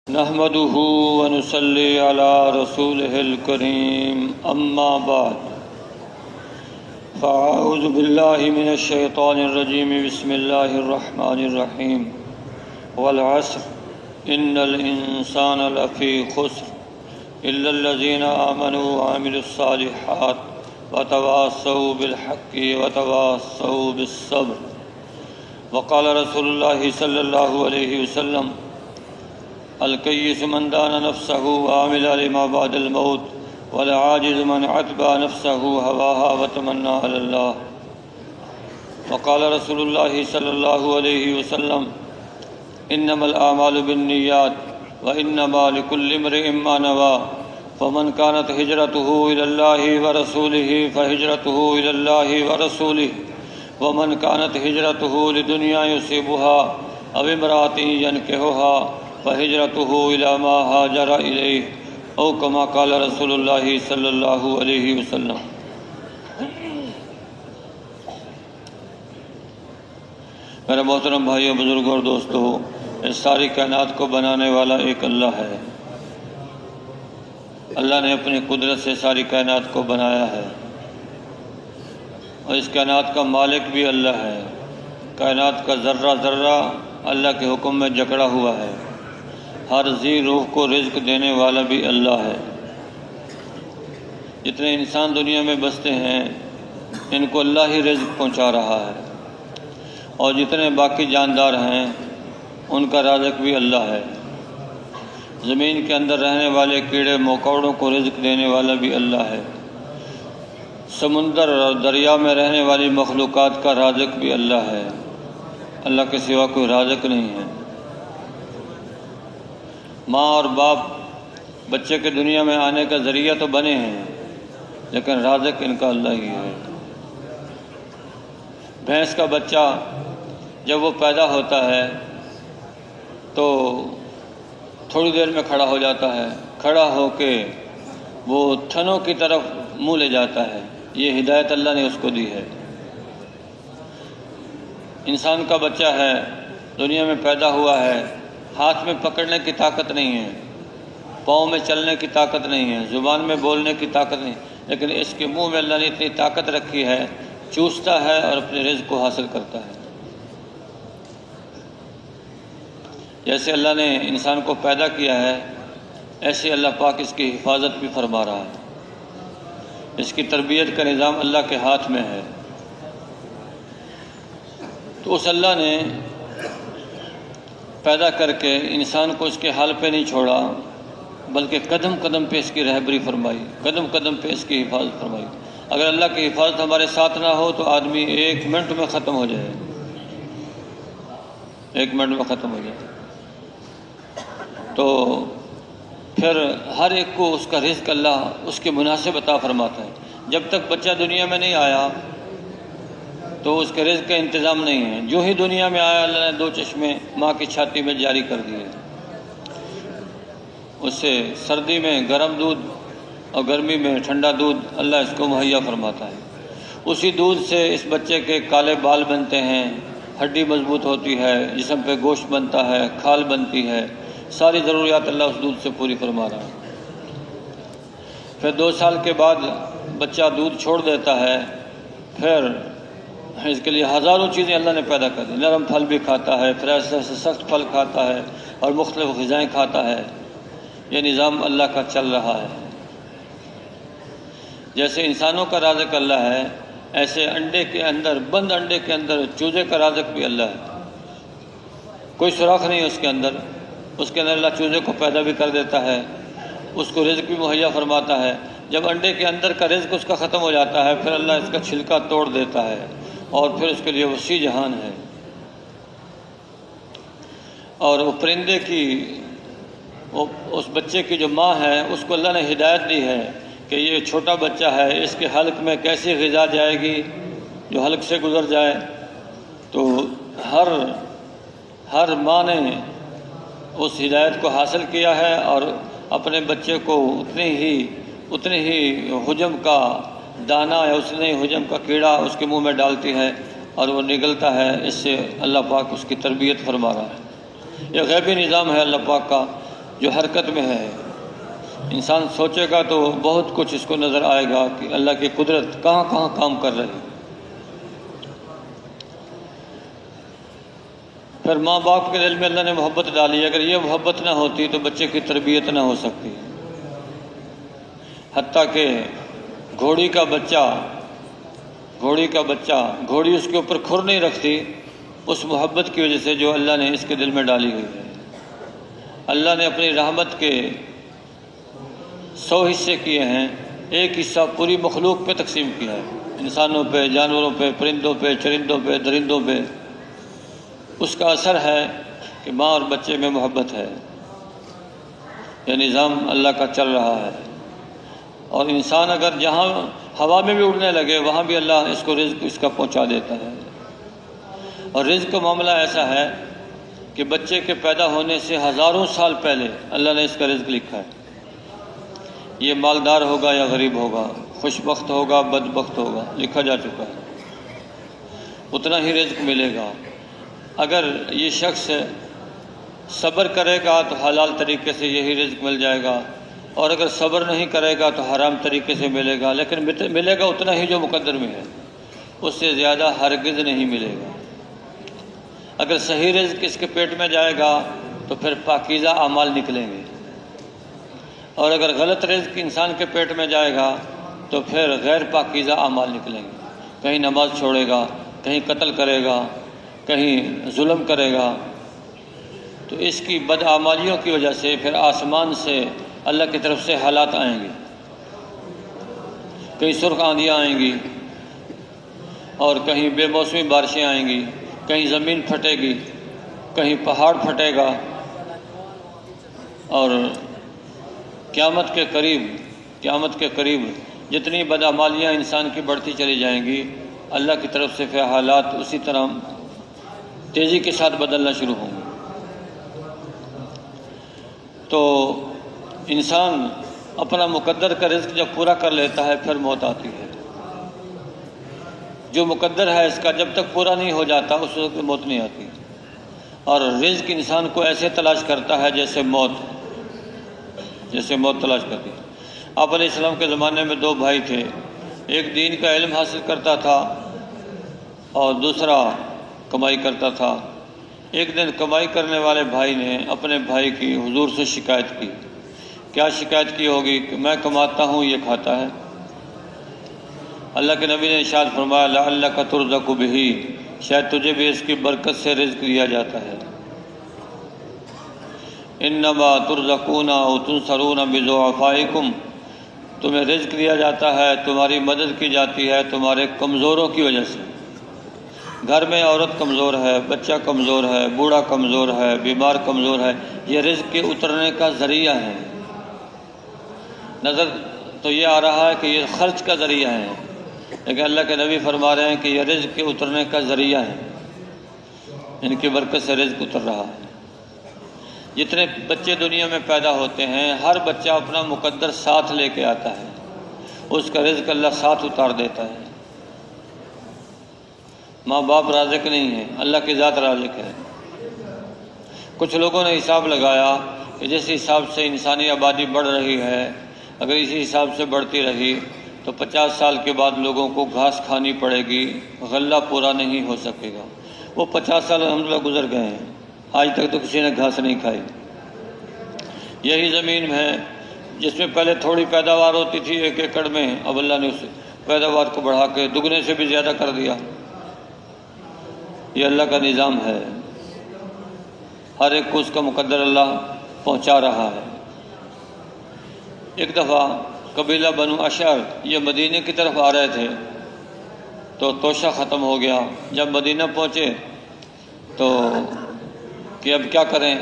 نحمده ونصلي على رسوله الكريم أما بعد فأعوذ بالله من الشيطان الرجيم بسم الله الرحمن الرحيم والعصر إن الإنسان لفي خسر إلا الذين آمنوا وعملوا الصالحات وتواصوا بالحق وتواصوا بالصبر وقال رسول الله صلى الله عليه وسلم الکیس من دان نفسه وعمل لما بعد الموت والعاجز من عتبى نفسه هواها وتمنى على الله وقال رسول الله صلى الله عليه وسلم انما الاعمال بالنیات وانما لكل امرئ ما نوى فمن كانت هجرته الى الله ورسوله فهجرته الى الله ورسوله ومن كانت هجرته لدنيا يصيبها او امرأة ينكحها فہجرته إلى ما هاجر إليه او كما قال رسول اللہ صلی اللہ علیہ وسلم۔ میرے محترم بھائیوں، بزرگوں اور دوستوں، اس ساری کائنات کو بنانے والا ایک اللہ ہے۔ اللہ نے اپنی قدرت سے ساری کائنات کو بنایا ہے اور اس کائنات کا مالک بھی اللہ ہے۔ کائنات کا ذرہ ذرہ اللہ کے حکم میں جکڑا ہوا ہے۔ ہر ذی روح کو رزق دینے والا بھی اللہ ہے۔ جتنے انسان دنیا میں بستے ہیں ان کو اللہ ہی رزق پہنچا رہا ہے، اور جتنے باقی جاندار ہیں ان کا رازق بھی اللہ ہے۔ زمین کے اندر رہنے والے کیڑے مکوڑوں کو رزق دینے والا بھی اللہ ہے۔ سمندر اور دریا میں رہنے والی مخلوقات کا رازق بھی اللہ ہے۔ اللہ کے سوا کوئی رازق نہیں ہے۔ ماں اور باپ بچے کے دنیا میں آنے کا ذریعہ تو بنے ہیں، لیکن رازق ان کا اللہ ہی ہے۔ بھینس کا بچہ جب وہ پیدا ہوتا ہے تو تھوڑی دیر میں کھڑا ہو جاتا ہے، کھڑا ہو کے وہ تھنوں کی طرف منہ لے جاتا ہے۔ یہ ہدایت اللہ نے اس کو دی ہے۔ انسان کا بچہ ہے، دنیا میں پیدا ہوا ہے، ہاتھ میں پکڑنے کی طاقت نہیں ہے، پاؤں میں چلنے کی طاقت نہیں ہے، زبان میں بولنے کی طاقت نہیں، لیکن اس کے منہ میں اللہ نے اتنی طاقت رکھی ہے، چوستا ہے اور اپنے رزق کو حاصل کرتا ہے۔ جیسے اللہ نے انسان کو پیدا کیا ہے، ایسے اللہ پاک اس کی حفاظت بھی فرما رہا ہے۔ اس کی تربیت کا نظام اللہ کے ہاتھ میں ہے۔ تو اس اللہ نے پیدا کر کے انسان کو اس کے حال پہ نہیں چھوڑا، بلکہ قدم قدم پہ اس کی رہبری فرمائی، قدم قدم پہ اس کی حفاظت فرمائی۔ اگر اللہ کی حفاظت ہمارے ساتھ نہ ہو تو آدمی 1 منٹ میں ختم ہو جائے، 1 منٹ میں ختم ہو جائے۔ تو پھر ہر ایک کو اس کا رزق اللہ اس کے مناسب عطا فرماتا ہے۔ جب تک بچہ دنیا میں نہیں آیا تو اس کے رزق کا انتظام نہیں ہے۔ جو ہی دنیا میں آیا اللہ نے 2 چشمے ماں کی چھاتی میں جاری کر دیے۔ اس سے سردی میں گرم دودھ اور گرمی میں ٹھنڈا دودھ اللہ اس کو مہیا فرماتا ہے۔ اسی دودھ سے اس بچے کے کالے بال بنتے ہیں، ہڈی مضبوط ہوتی ہے، جسم پہ گوشت بنتا ہے، کھال بنتی ہے، ساری ضروریات اللہ اس دودھ سے پوری فرما رہا ہے۔ پھر 2 سال کے بعد بچہ دودھ چھوڑ دیتا ہے، پھر اس کے لیے ہزاروں چیزیں اللہ نے پیدا کر دی۔ نرم پھل بھی کھاتا ہے، پھر ایسے ایسے سخت پھل کھاتا ہے اور مختلف غذائیں کھاتا ہے۔ یہ نظام اللہ کا چل رہا ہے۔ جیسے انسانوں کا رازق اللہ ہے، ایسے انڈے کے اندر، بند انڈے کے اندر چوزے کا رازق بھی اللہ ہے۔ کوئی سوراخ نہیں ہے اس کے اندر اللہ چوزے کو پیدا بھی کر دیتا ہے، اس کو رزق بھی مہیا فرماتا ہے۔ جب انڈے کے اندر کا رزق اس کا ختم ہو جاتا ہے، پھر اللہ اس کا چھلکا توڑ دیتا ہے اور پھر اس کے لیے وسیع جہان ہے۔ اور وہ پرندے کی، اس بچے کی جو ماں ہے، اس کو اللہ نے ہدایت دی ہے کہ یہ چھوٹا بچہ ہے، اس کے حلق میں کیسی غذا جائے گی جو حلق سے گزر جائے۔ تو ہر ماں نے اس ہدایت کو حاصل کیا ہے اور اپنے بچے کو اتنے ہی حجم کا دانہ یا اتنے ہی حجم کا کیڑا اس کے منہ میں ڈالتی ہے اور وہ نگلتا ہے۔ اس سے اللہ پاک اس کی تربیت فرما رہا ہے۔ یہ غیبی نظام ہے اللہ پاک کا، جو حرکت میں ہے۔ انسان سوچے گا تو بہت کچھ اس کو نظر آئے گا کہ اللہ کی قدرت کہاں کہاں کام کر رہی ہے۔ پھر ماں باپ کے دل میں اللہ نے محبت ڈالی، اگر یہ محبت نہ ہوتی تو بچے کی تربیت نہ ہو سکتی۔ حتیٰ کہ گھوڑی کا بچہ گھوڑی اس کے اوپر کھر نہیں رکھتی، اس محبت کی وجہ سے جو اللہ نے اس کے دل میں ڈالی ہوئی ہے۔ اللہ نے اپنی رحمت کے 100 حصے کیے ہیں، ایک حصہ پوری مخلوق پہ تقسیم کیا ہے، انسانوں پہ، جانوروں پہ، پرندوں پہ، چرندوں پہ، درندوں پہ۔ اس کا اثر ہے کہ ماں اور بچے میں محبت ہے، یہ نظام اللہ کا چل رہا ہے۔ اور انسان اگر جہاں ہوا میں بھی اڑنے لگے وہاں بھی اللہ اس کو رزق اس کا پہنچا دیتا ہے۔ اور رزق کا معاملہ ایسا ہے کہ بچے کے پیدا ہونے سے ہزاروں سال پہلے اللہ نے اس کا رزق لکھا ہے۔ یہ مالدار ہوگا یا غریب ہوگا، خوش بخت ہوگا، بدبخت ہوگا، لکھا جا چکا ہے، اتنا ہی رزق ملے گا۔ اگر یہ شخص صبر کرے گا تو حلال طریقے سے یہی رزق مل جائے گا، اور اگر صبر نہیں کرے گا تو حرام طریقے سے ملے گا، لیکن ملے گا اتنا ہی جو مقدر میں ہے، اس سے زیادہ ہرگز نہیں ملے گا۔ اگر صحیح رزق اس کے پیٹ میں جائے گا تو پھر پاکیزہ اعمال نکلیں گے، اور اگر غلط رزق انسان کے پیٹ میں جائے گا تو پھر غیر پاکیزہ اعمال نکلیں گے۔ کہیں نماز چھوڑے گا، کہیں قتل کرے گا، کہیں ظلم کرے گا، تو اس کی بدعمالیوں کی وجہ سے پھر آسمان سے اللہ کی طرف سے حالات آئیں گے، کہیں سرخ آندیاں آئیں گی، اور کہیں بے موسمی بارشیں آئیں گی، کہیں زمین پھٹے گی، کہیں پہاڑ پھٹے گا، اور قیامت کے قریب جتنی بدعمالیاں انسان کی بڑھتی چلی جائیں گی، اللہ کی طرف سے پھر حالات اسی طرح تیزی کے ساتھ بدلنا شروع ہوں گے۔ تو انسان اپنا مقدر کا رزق جب پورا کر لیتا ہے پھر موت آتی ہے۔ جو مقدر ہے اس کا جب تک پورا نہیں ہو جاتا اس وقت موت نہیں آتی۔ اور رزق انسان کو ایسے تلاش کرتا ہے جیسے موت تلاش کرتی ہے۔ آپ علیہ السلام کے زمانے میں 2 بھائی تھے، ایک دین کا علم حاصل کرتا تھا اور دوسرا کمائی کرتا تھا۔ ایک دن کمائی کرنے والے بھائی نے اپنے بھائی کی حضور سے شکایت کی۔ کیا شکایت کی ہوگی؟ کہ میں کماتا ہوں، یہ کھاتا ہے۔ اللہ کے نبی نے ارشاد فرمایا لعلک ترزق بہ، شاید تجھے بھی اس کی برکت سے رزق دیا جاتا ہے۔ انما ترزقون او تنصرون بضعفائکم، تمہیں رزق دیا جاتا ہے، تمہاری مدد کی جاتی ہے تمہارے کمزوروں کی وجہ سے۔ گھر میں عورت کمزور ہے، بچہ کمزور ہے، بوڑھا کمزور ہے، بیمار کمزور ہے، یہ رزق کے اترنے کا ذریعہ ہے۔ نظر تو یہ آ رہا ہے کہ یہ خرچ کا ذریعہ ہے، لیکن اللہ کے نبی فرما رہے ہیں کہ یہ رزق کے اترنے کا ذریعہ ہے، ان کی برکت سے رزق اتر رہا ہے۔ جتنے بچے دنیا میں پیدا ہوتے ہیں ہر بچہ اپنا مقدر ساتھ لے کے آتا ہے، اس کا رزق اللہ ساتھ اتار دیتا ہے۔ ماں باپ رازق نہیں ہے، اللہ کی ذات رازق ہے۔ کچھ لوگوں نے حساب لگایا کہ جس حساب سے انسانی آبادی بڑھ رہی ہے، اگر اسی حساب سے بڑھتی رہی تو 50 سال کے بعد لوگوں کو گھاس کھانی پڑے گی، غلہ پورا نہیں ہو سکے گا۔ وہ 50 سال الحمدللہ گزر گئے ہیں، آج تک تو کسی نے گھاس نہیں کھائی۔ یہی زمین ہے جس میں پہلے تھوڑی پیداوار ہوتی تھی 1 ایکڑ میں، اب اللہ نے اس پیداوار کو بڑھا کے دگنے سے بھی زیادہ کر دیا۔ یہ اللہ کا نظام ہے، ہر ایک کو اس کا مقدر اللہ پہنچا رہا ہے۔ ایک دفعہ قبیلہ بنو اشعر یہ مدینے کی طرف آ رہے تھے تو توشہ ختم ہو گیا۔ جب مدینہ پہنچے تو کہ اب کیا کریں،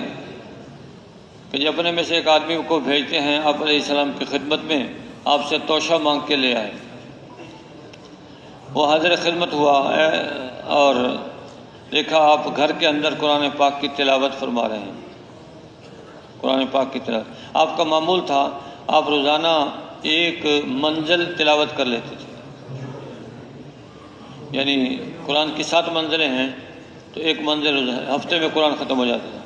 کہ جب اپنے میں سے ایک آدمی کو بھیجتے ہیں آپ علیہ السلام کی خدمت میں، آپ سے توشہ مانگ کے لے آئے۔ وہ حاضر خدمت ہوا اور دیکھا آپ گھر کے اندر قرآن پاک کی تلاوت فرما رہے ہیں۔ قرآن پاک کی تلاوت آپ کا معمول تھا، آپ روزانہ 1 منزل تلاوت کر لیتے تھے، یعنی قرآن کی 7 منزلیں ہیں تو 1 منزل ہفتے میں قرآن ختم ہو جاتا تھا۔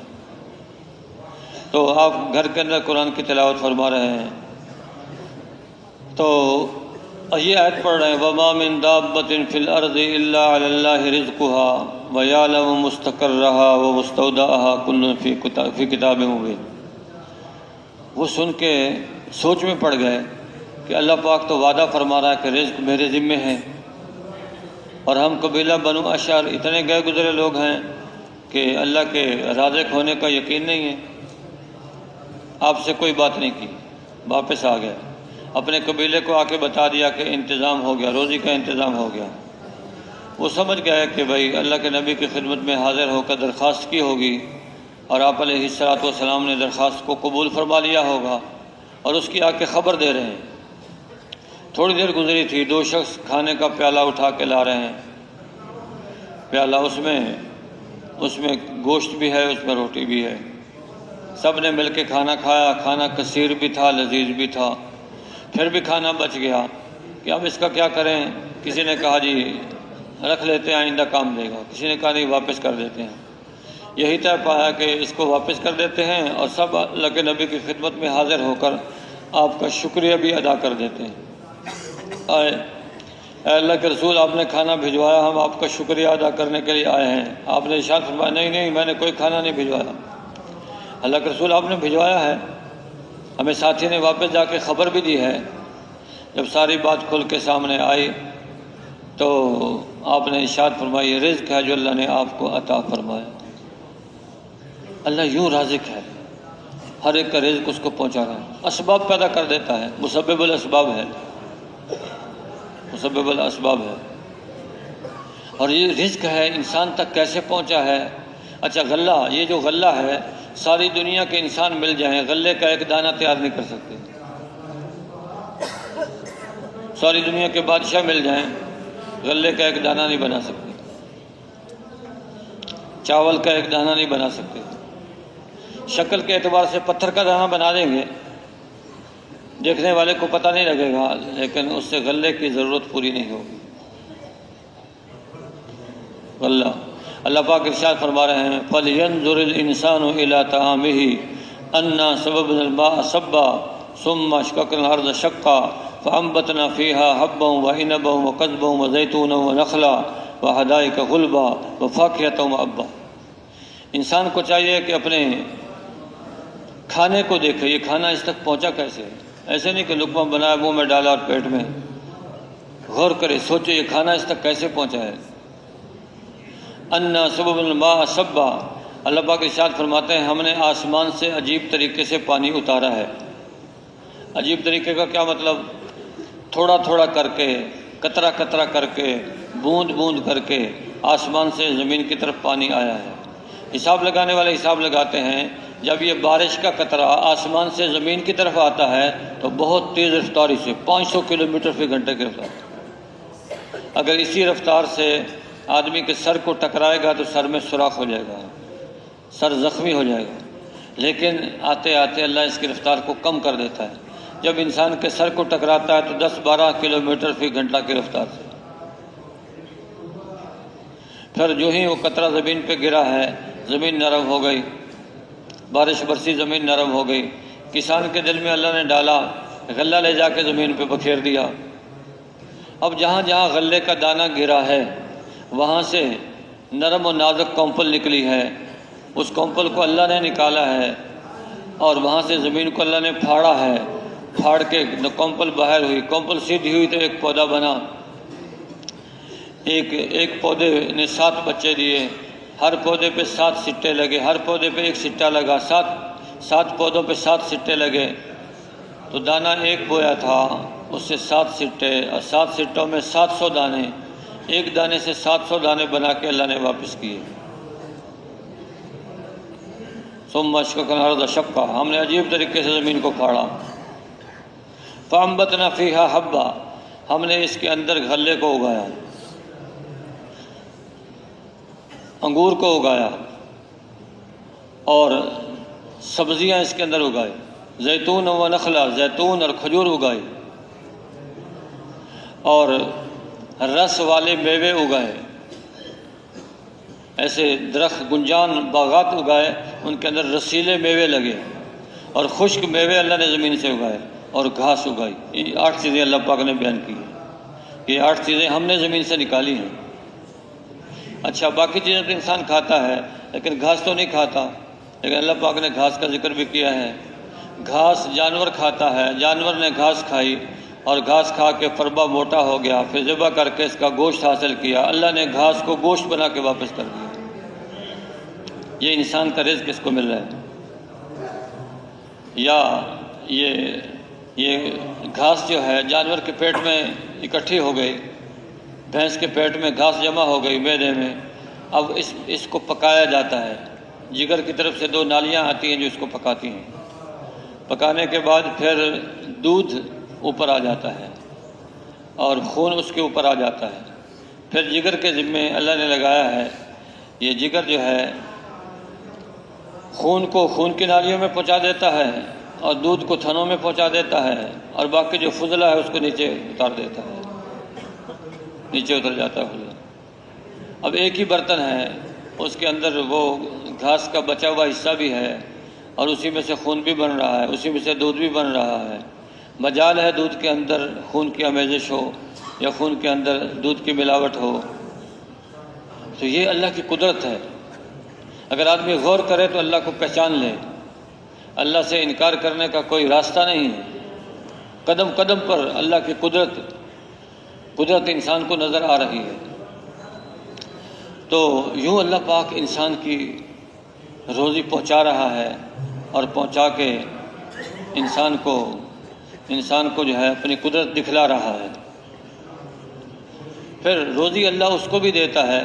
تو آپ گھر کے اندر قرآن کی تلاوت فرما رہے ہیں تو یہ آیت پڑھ رہے ہیں وَمَا مِن دَابَّةٍ فِي الْأَرْضِ إِلَّا عَلَى اللَّهِ رِزْقُهَا وَيَعْلَمُ مُسْتَقَرَّهَا وَمُسْتَوْدَعَهَا كُلٌّ فِي كِتَابٍ مُبِينٍ۔ وہ سن کے سوچ میں پڑ گئے کہ اللہ پاک تو وعدہ فرما رہا ہے کہ رزق میرے ذمے ہے، اور ہم قبیلہ بنو اشعر اتنے گئے گزرے لوگ ہیں کہ اللہ کے رازق ہونے کا یقین نہیں ہے۔ آپ سے کوئی بات نہیں کی، واپس آ گئے، اپنے قبیلے کو آ کے بتا دیا کہ انتظام ہو گیا، روزی کا انتظام ہو گیا۔ وہ سمجھ گئے کہ بھائی اللہ کے نبی کی خدمت میں حاضر ہو کر درخواست کی ہوگی، اور آپ علیہ الصلوۃ والسلام نے درخواست کو قبول فرما لیا ہوگا، اور اس کی آ کے خبر دے رہے ہیں۔ تھوڑی دیر گزری تھی، دو شخص کھانے کا پیالہ اٹھا کے لا رہے ہیں، پیالہ اس میں گوشت بھی ہے، اس میں روٹی بھی ہے۔ سب نے مل کے کھانا کھایا، کھانا کثیر بھی تھا، لذیذ بھی تھا، پھر بھی کھانا بچ گیا کہ اب اس کا کیا کریں۔ کسی نے کہا جی رکھ لیتے ہیں، آئندہ کام دے گا، کسی نے کہا نہیں واپس کر دیتے ہیں۔ یہی طے پایا کہ اس کو واپس کر دیتے ہیں، اور سب اللہ کے نبی کی خدمت میں حاضر ہو کر آپ کا شکریہ بھی ادا کر دیتے ہیں۔ اے اللہ کے رسول، آپ نے کھانا بھجوایا، ہم آپ کا شکریہ ادا کرنے کے لیے آئے ہیں۔ آپ نے ارشاد فرمایا نہیں میں نے کوئی کھانا نہیں بھجوایا۔ اللہ کے رسول آپ نے بھجوایا ہے، ہمیں ساتھی نے واپس جا کے خبر بھی دی ہے۔ جب ساری بات کھل کے سامنے آئی تو آپ نے ارشاد فرمایا یہ رزق ہے جو اللہ نے آپ کو عطا فرمایا۔ اللہ یوں رازق ہے، ہر ایک کا رزق اس کو پہنچا رہا ہے، اسباب پیدا کر دیتا ہے، مسبب الاسباب ہے، مسبب الاسباب ہے۔ اور یہ رزق ہے انسان تک کیسے پہنچا ہے؟ اچھا غلہ، یہ جو غلہ ہے ساری دنیا کے انسان مل جائیں غلے کا ایک دانہ تیار نہیں کر سکتے۔ ساری دنیا کے بادشاہ مل جائیں غلے کا ایک دانہ نہیں بنا سکتے، چاول کا ایک دانہ نہیں بنا سکتے۔ شکل کے اعتبار سے پتھر کا دانہ بنا دیں گے، دیکھنے والے کو پتہ نہیں لگے گا، لیکن اس سے غلے کی ضرورت پوری نہیں ہوگی۔ غلہ، اللہ پاک ارشاد فرما رہے ہیں فَلْيَنظُرِ الْإِنسَانُ إِلَىٰ طَعَامِهِ أَنَّا صَبَبْنَا الْمَاءَ صَبًّا ثُمَّ شَقَقْنَا الْأَرْضَ شَقًّا فَأَنبَتْنَا فِيهَا حَبًّا وَعِنَبًا وَقَضْبًا وَزَيْتُونًا وَنَخْلًا وَحَدَائِقَ غُلْبًا وَفَاكِهَةً وَأَبًّا۔ انسان کو چاہیے کہ اپنے کھانے کو دیکھے، یہ کھانا اس تک پہنچا کیسے ہے؟ ایسے نہیں کہ لقمہ بنایا منہ میں ڈالا اور پیٹ میں، غور کرے، سوچے یہ کھانا اس تک کیسے پہنچا ہے۔ انا سبب الماء صبا، اللہ پاک ارشاد فرماتے ہیں ہم نے آسمان سے عجیب طریقے سے پانی اتارا ہے۔ عجیب طریقے کا کیا مطلب؟ تھوڑا تھوڑا کر کے، قطرہ قطرہ کر کے، بوند بوند کر کے آسمان سے زمین کی طرف پانی آیا ہے۔ حساب لگانے والے حساب لگاتے ہیں جب یہ بارش کا قطرہ آسمان سے زمین کی طرف آتا ہے تو بہت تیز رفتاری سے 500 کلومیٹر فی گھنٹے کی رفتار، اگر اسی رفتار سے آدمی کے سر کو ٹکرائے گا تو سر میں سوراخ ہو جائے گا، سر زخمی ہو جائے گا، لیکن آتے آتے اللہ اس کی رفتار کو کم کر دیتا ہے۔ جب انسان کے سر کو ٹکراتا ہے تو 10-12 کلومیٹر فی گھنٹہ کی رفتار سے، پھر جو ہی وہ قطرہ زمین پہ گرا ہے زمین نرم ہو گئی، بارش برسی زمین نرم ہو گئی۔ کسان کے دل میں اللہ نے ڈالا، غلہ لے جا کے زمین پہ بکھیر دیا۔ اب جہاں جہاں غلے کا دانہ گرا ہے وہاں سے نرم و نازک کمپل نکلی ہے، اس کمپل کو اللہ نے نکالا ہے، اور وہاں سے زمین کو اللہ نے پھاڑا ہے، پھاڑ کے کمپل باہر ہوئی، کمپل سیدھی ہوئی تو ایک پودا بنا۔ ایک پودے نے 7 بچے دیے، ہر پودے پہ 7 سٹے لگے، ہر پودے پہ ایک سٹا لگا، 7 پودوں پہ 7 سٹے لگے، تو دانہ ایک بویا تھا، اس سے 7 سٹے، اور 7 سٹوں میں 700 دانے، ایک دانے سے 700 دانے بنا کے اللہ نے واپس کیے۔ ثم شققنا الارض شقا، ہم نے عجیب طریقے سے زمین کو پھاڑا۔ فانبتنا فیہا حبا، ہم نے اس کے اندر غلے کو اگایا، انگور کو اگایا، اور سبزیاں اس کے اندر اگائی، زیتون و نخلا، زیتون اور کھجور اگائی، اور رس والے میوے اگائے، ایسے درخت گنجان باغات اگائے، ان کے اندر رسیلے میوے لگے، اور خشک میوے اللہ نے زمین سے اگائے اور گھاس اگائی. یہ 8 چیزیں اللہ پاک نے بیان کی ہیں. یہ 8 چیزیں ہم نے زمین سے نکالی ہیں. اچھا باقی چیزیں تو انسان کھاتا ہے لیکن گھاس تو نہیں کھاتا. لیکن اللہ پاک نے گھاس کا ذکر بھی کیا ہے. گھاس جانور کھاتا ہے، جانور نے گھاس کھائی اور گھاس کھا کے فربا موٹا ہو گیا، پھر ذبح کر کے اس کا گوشت حاصل کیا. اللہ نے گھاس کو گوشت بنا کے واپس کر دیا. یہ انسان کا رزق کس کو مل رہا ہے؟ یا یہ گھاس جو ہے جانور کے پیٹ میں اکٹھی ہو گئی، بھینس کے پیٹ میں گھاس جمع ہو گئی معدے میں. اب اس کو پکایا جاتا ہے. جگر کی طرف سے 2 نالیاں آتی ہیں جو اس کو پکاتی ہیں. پکانے کے بعد پھر دودھ اوپر آ جاتا ہے اور خون اس کے اوپر آ جاتا ہے. پھر جگر کے ذمے اللہ نے لگایا ہے، یہ جگر جو ہے خون کو خون کی نالیوں میں پہنچا دیتا ہے اور دودھ کو تھنوں میں پہنچا دیتا ہے، اور باقی جو فضلہ ہے اس کو نیچے اتار دیتا ہے، نیچے اتر جاتا ہے فضلہ. اب ایک ہی برتن ہے، اس کے اندر وہ گھاس کا بچا ہوا حصہ بھی ہے اور اسی میں سے خون بھی بن رہا ہے، اسی میں سے دودھ بھی بن رہا ہے. مجال ہے دودھ کے اندر خون کی آمیزش ہو یا خون کے اندر دودھ کی ملاوٹ ہو. تو یہ اللہ کی قدرت ہے. اگر آدمی غور کرے تو اللہ کو پہچان لے. اللہ سے انکار کرنے کا کوئی راستہ نہیں ہے. قدم قدم پر اللہ کی قدرت انسان کو نظر آ رہی ہے. تو یوں اللہ پاک انسان کی روزی پہنچا رہا ہے اور پہنچا کے انسان کو جو ہے اپنی قدرت دکھلا رہا ہے. پھر روزی اللہ اس کو بھی دیتا ہے،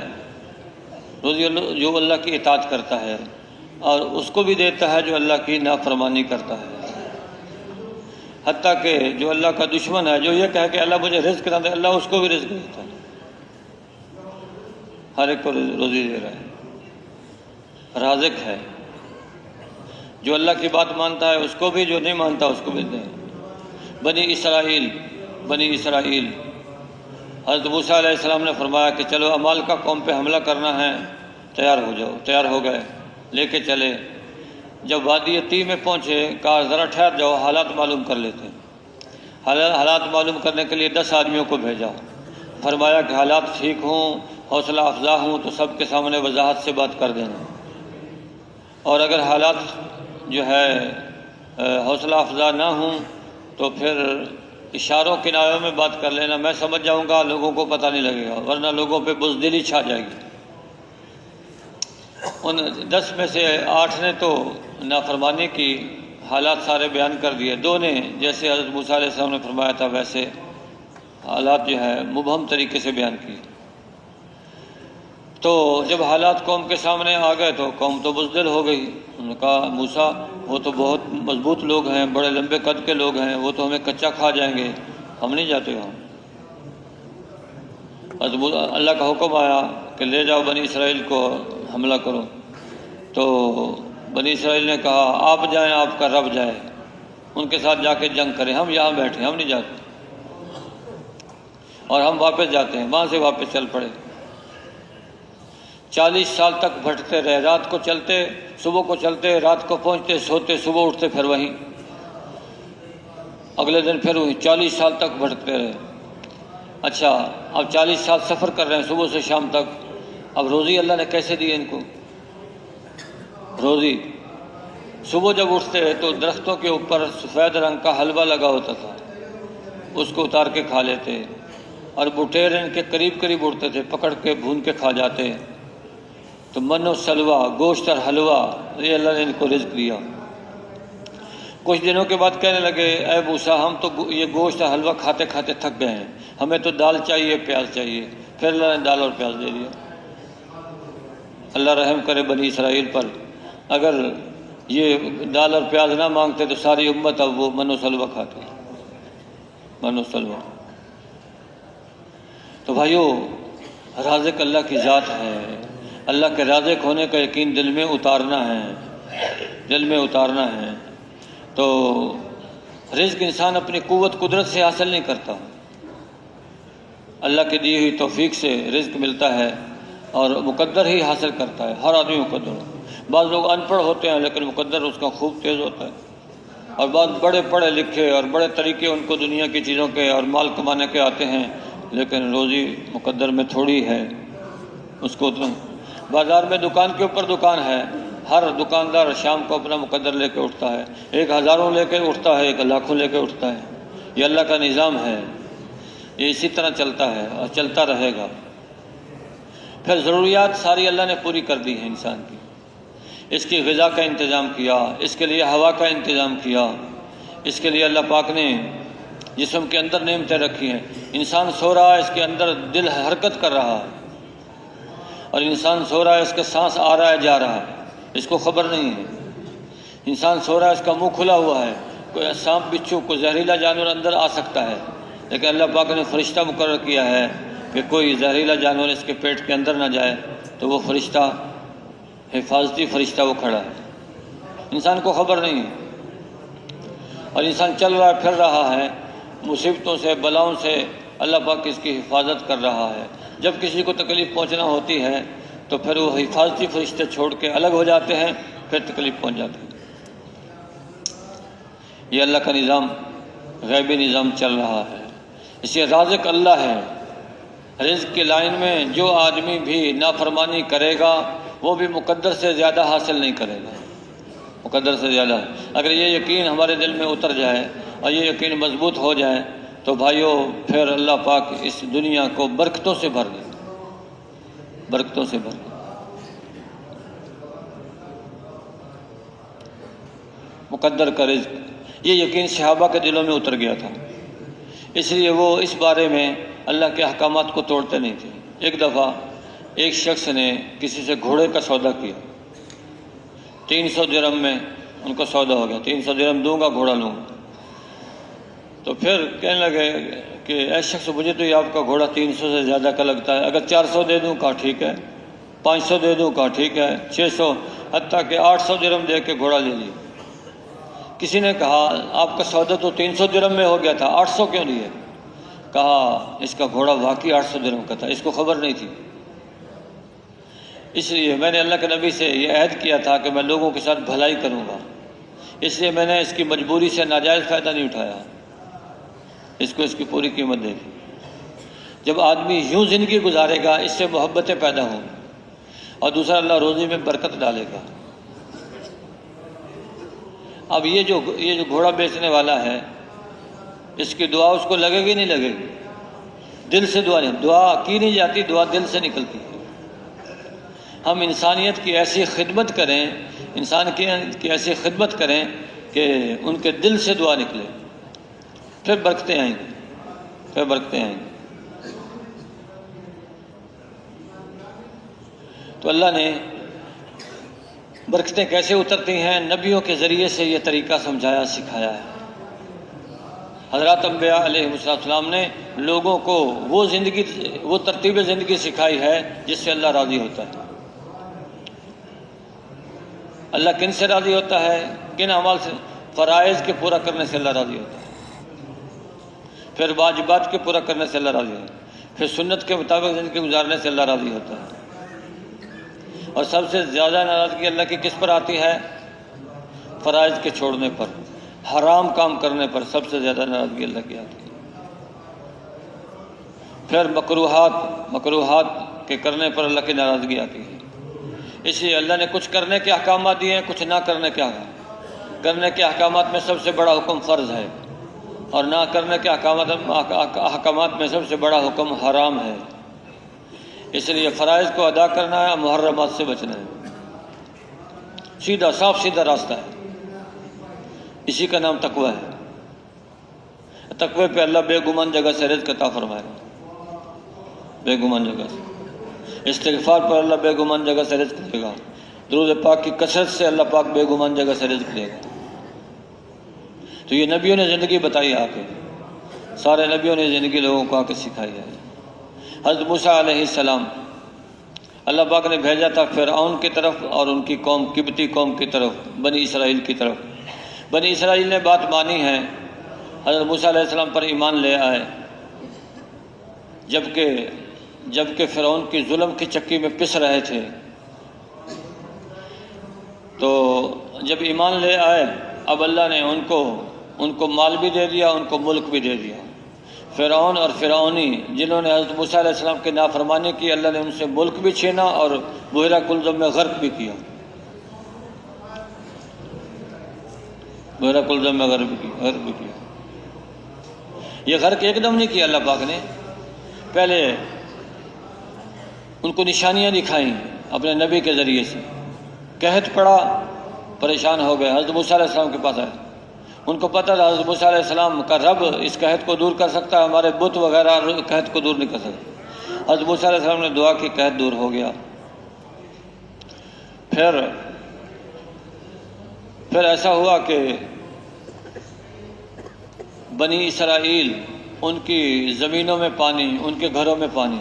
روزی اللہ جو اللہ کی اطاعت کرتا ہے، اور اس کو بھی دیتا ہے جو اللہ کی نافرمانی کرتا ہے. حتیٰ کہ جو اللہ کا دشمن ہے، جو یہ کہے کہ اللہ مجھے رزق نہ دے، اللہ اس کو بھی رزق دیتا ہے. ہر ایک کو روزی دے رہا ہے، رازق ہے. جو اللہ کی بات مانتا ہے اس کو بھی، جو نہیں مانتا اس کو بھی دے. بنی اسرائیل حضرت موسیٰ علیہ السلام نے فرمایا کہ چلو عمالقہ قوم پہ حملہ کرنا ہے، تیار ہو جاؤ. تیار ہو گئے، لے کے چلے. جب وادی طی میں پہنچے کہا ذرا ٹھہر جاؤ، حالات معلوم کر لیتے. حالات معلوم کرنے کے لیے 10 آدمیوں کو بھیجا. فرمایا کہ حالات ٹھیک ہوں، حوصلہ افزا ہوں تو سب کے سامنے وضاحت سے بات کر دینا، اور اگر حالات جو ہے حوصلہ افزا نہ ہوں تو پھر اشاروں کنایوں میں بات کر لینا. میں سمجھ جاؤں گا، لوگوں کو پتہ نہیں لگے گا، ورنہ لوگوں پہ بزدلی چھا جائے گی. ان 10 میں سے 8 نے تو نافرمانی کی، حالات سارے بیان کر دیے. 2 نے جیسے حضرت موسیٰ علیہ السلام نے فرمایا تھا ویسے حالات جو ہے مبہم طریقے سے بیان کی. تو جب حالات قوم کے سامنے آ گئے تو قوم تو بزدل ہو گئی. انہوں نے کہا موسیٰ وہ تو بہت مضبوط لوگ ہیں، بڑے لمبے قد کے لوگ ہیں، وہ تو ہمیں کچا کھا جائیں گے، ہم نہیں جاتے وہاں. اللہ کا حکم آیا کہ لے جاؤ بنی اسرائیل کو حملہ کرو. تو بنی اسرائیل نے کہا آپ جائیں، آپ کا رب جائے، ان کے ساتھ جا کے جنگ کریں، ہم یہاں بیٹھے، ہم نہیں جاتے. اور ہم واپس جاتے ہیں. وہاں سے واپس چل پڑے. 40 سال تک بھٹکتے رہے. رات کو چلتے، صبح کو چلتے، رات کو پہنچتے، سوتے، صبح اٹھتے پھر وہیں، اگلے دن پھر وہیں. 40 سال تک بھٹکتے رہے. اچھا اب 40 سال سفر کر رہے ہیں صبح سے شام تک. اب روزی اللہ نے کیسے دی ان کو؟ روزی صبح جب اٹھتے تو درختوں کے اوپر سفید رنگ کا حلوہ لگا ہوتا تھا، اس کو اتار کے کھا لیتے. اور بٹیر ان کے قریب قریب اڑتے تھے، پکڑ کے بھون کے کھا جاتے. تو من و سلوہ، گوشت اور حلوہ، یہ اللہ نے ان کو رزق دیا. کچھ دنوں کے بعد کہنے لگے اے موسیٰ ہم تو یہ گوشت اور حلوہ کھاتے کھاتے تھک گئے ہیں، ہمیں تو دال چاہیے، پیاز چاہیے. پھر اللہ نے دال اور پیاز دے دیا. اللہ رحم کرے بنی اسرائیل پر. اگر یہ دال اور پیاز نہ مانگتے تو ساری امت اب وہ من و سلوہ کھاتے. من و سلوہ. تو بھائیو رازق اللہ کی ذات ہے. اللہ کے رازق ہونے کا یقین دل میں اتارنا ہے، دل میں اتارنا ہے. تو رزق انسان اپنی قوت قدرت سے حاصل نہیں کرتا، اللہ کی دی ہوئی توفیق سے رزق ملتا ہے اور مقدر ہی حاصل کرتا ہے. ہر آدمی مقدر ہو. بعض لوگ ان پڑھ ہوتے ہیں لیکن مقدر اس کا خوب تیز ہوتا ہے. اور بہت بڑے پڑھے لکھے اور بڑے طریقے ان کو دنیا کی چیزوں کے اور مال کمانے کے آتے ہیں، لیکن روزی مقدر میں تھوڑی ہے اس کو اتنا۔ بازار میں دکان کے اوپر دکان ہے، ہر دکاندار شام کو اپنا مقدر لے کے اٹھتا ہے، ایک ہزاروں لے کے اٹھتا ہے، ایک لاکھوں لے کے اٹھتا ہے۔ یہ اللہ کا نظام ہے، یہ اسی طرح چلتا ہے اور چلتا رہے گا۔ پھر ضروریات ساری اللہ نے پوری کر دی ہیں انسان کی، اس کی غذا کا انتظام کیا، اس کے لیے ہوا کا انتظام کیا، اس کے لیے اللہ پاک نے جسم کے اندر نعمتیں رکھی ہیں۔ انسان سو رہا ہے، اس کے اندر دل حرکت کر رہا ہے، اور انسان سو رہا ہے، اس کا سانس آ رہا ہے جا رہا ہے، اس کو خبر نہیں ہے۔ انسان سو رہا ہے، اس کا منہ کھلا ہوا ہے، کوئی سانپ بچھو کوئی زہریلا جانور اندر آ سکتا ہے، لیکن اللہ پاک نے فرشتہ مقرر کیا ہے کہ کوئی زہریلا جانور اس کے پیٹ کے اندر نہ جائے، تو وہ فرشتہ، حفاظتی فرشتہ وہ کھڑا ہے، انسان کو خبر نہیں ہے۔ اور انسان چل رہا ہے، پھر رہا ہے، مصیبتوں سے بلاؤں سے اللہ پاک اس کی حفاظت کر رہا ہے۔ جب کسی کو تکلیف پہنچنا ہوتی ہے تو پھر وہ حفاظتی فرشتے چھوڑ کے الگ ہو جاتے ہیں، پھر تکلیف پہنچ جاتی ہے۔ یہ اللہ کا نظام، غیبی نظام چل رہا ہے۔ اس لیے رازق اللہ ہے۔ رزق کی لائن میں جو آدمی بھی نافرمانی کرے گا وہ بھی مقدر سے زیادہ حاصل نہیں کرے گا، مقدر سے زیادہ۔ اگر یہ یقین ہمارے دل میں اتر جائے اور یہ یقین مضبوط ہو جائے تو بھائیوں پھر اللہ پاک اس دنیا کو برکتوں سے بھر دے، برکتوں سے بھر دے۔ مقدر کا رزق، یہ یقین صحابہ کے دلوں میں اتر گیا تھا، اس لیے وہ اس بارے میں اللہ کے احکامات کو توڑتے نہیں تھے۔ ایک دفعہ ایک شخص نے کسی سے گھوڑے کا سودا کیا، 300 درہم میں ان کو سودا ہو گیا، 300 درہم دوں گا گھوڑا لوں گا۔ تو پھر کہنے لگے کہ اے شخص، مجھے تو یہ آپ کا گھوڑا 300 سے زیادہ کا لگتا ہے، اگر 400 دے دوں کہا ٹھیک ہے، 500 دے دوں کہا ٹھیک ہے، 600، حتیٰ کہ 800 درہم دے کے گھوڑا لے لیا۔ کسی نے کہا آپ کا سودا تو 300 درہم میں ہو گیا تھا، 800 کیوں لیے؟ کہا اس کا گھوڑا واقعی 800 درہم کا تھا، اس کو خبر نہیں تھی، اس لیے میں نے اللہ کے نبی سے یہ عہد کیا تھا کہ میں لوگوں کے ساتھ بھلائی کروں گا، اس لیے میں نے اس کی مجبوری سے ناجائز فائدہ نہیں اٹھایا، اس کو اس کی پوری قیمت دے دی۔ جب آدمی یوں زندگی گزارے گا اس سے محبتیں پیدا ہوں گی، اور دوسرا اللہ روزی میں برکت ڈالے گا۔ اب یہ جو گھوڑا بیچنے والا ہے، اس کی دعا اس کو لگے گی نہیں لگے گی؟ دل سے دعا نہیں، دعا کی نہیں جاتی، دعا دل سے نکلتی ہے۔ ہم انسانیت کی ایسی خدمت کریں، انسان کی ایسی خدمت کریں کہ ان کے دل سے دعا نکلے، پھر برکتیں آئیں گی، پھر برکتیں آئیں گی۔ تو اللہ نے برکتیں کیسے اترتی ہیں، نبیوں کے ذریعے سے یہ طریقہ سمجھایا سکھایا ہے۔ حضرات انبیاء علیہ السلام نے لوگوں کو وہ ترتیب زندگی سکھائی ہے جس سے اللہ راضی ہوتا ہے۔ اللہ کن سے راضی ہوتا ہے؟ کن اعمال سے؟ فرائض کے پورا کرنے سے اللہ راضی ہوتا ہے، پھر واجبات کے پورا کرنے سے اللہ راضی ہوتا ہے، پھر سنت کے مطابق زندگی گزارنے سے اللہ راضی ہوتا ہے۔ اور سب سے زیادہ ناراضگی اللہ کی کس پر آتی ہے؟ فرائض کے چھوڑنے پر، حرام کام کرنے پر سب سے زیادہ ناراضگی اللہ کی آتی ہے۔ پھر مکروہات کے کرنے پر اللہ کی ناراضگی آتی ہے۔ اس لیے اللہ نے کچھ کرنے کے احکامات دیے ہیں، کچھ نہ کرنے کے احکامات۔ کرنے کے احکامات میں سب سے بڑا حکم فرض ہے، اور نہ کرنے کے احکامات میں سب سے بڑا حکم حرام ہے۔ اس لیے فرائض کو ادا کرنا ہے، محرمات سے بچنا ہے، سیدھا صاف سیدھا راستہ ہے، اسی کا نام تقوی ہے۔ تقوی پہ اللہ بے گمان جگہ سے رزق عطا فرمائے گا، بے گمان جگہ سے۔ استغفار پر اللہ بے گمان جگہ سے رزق دے گا، درود پاک کی کثرت سے اللہ پاک بے گمان جگہ سے رزق دے گا۔ تو یہ نبیوں نے زندگی بتائی آ کے، سارے نبیوں نے زندگی لوگوں کو آ کے سکھائی ہے۔ حضرت موسیٰ علیہ السلام اللہ پاک نے بھیجا تھا فرعون کی طرف اور ان کی قوم، قبطی قوم کی طرف، بنی اسرائیل کی طرف۔ بنی اسرائیل نے بات مانی ہے، حضرت موسیٰ علیہ السلام پر ایمان لے آئے، جبکہ فرعون کی ظلم کی چکی میں پس رہے تھے۔ تو جب ایمان لے آئے اب اللہ نے ان کو مال بھی دے دیا، ان کو ملک بھی دے دیا۔ فرعون اور فرعونی جنہوں نے حضرت موسیٰ علیہ السلام کی نافرمانی کی، اللہ نے ان سے ملک بھی چھینا اور بحیرہ کلزم میں غرق بھی کیا، بحیرہ کلزم میں غرق بھی کیا۔ یہ غرق ایک دم نہیں کیا اللہ پاک نے، پہلے ان کو نشانیاں دکھائیں اپنے نبی کے ذریعے سے، قحط پڑا، پریشان ہو گئے، حضرت موسیٰ علیہ السلام کے پاس آئے۔ ان کو پتہ تھا حضرت موسیٰ علیہ السلام کا رب اس قحط کو دور کر سکتا ہے، ہمارے بت وغیرہ قحط کو دور نہیں کر سکتے۔ حضرت موسیٰ علیہ السلام نے دعا کی، قحط دور ہو گیا۔ پھر ایسا ہوا کہ بنی اسرائیل، ان کی زمینوں میں پانی، ان کے گھروں میں پانی،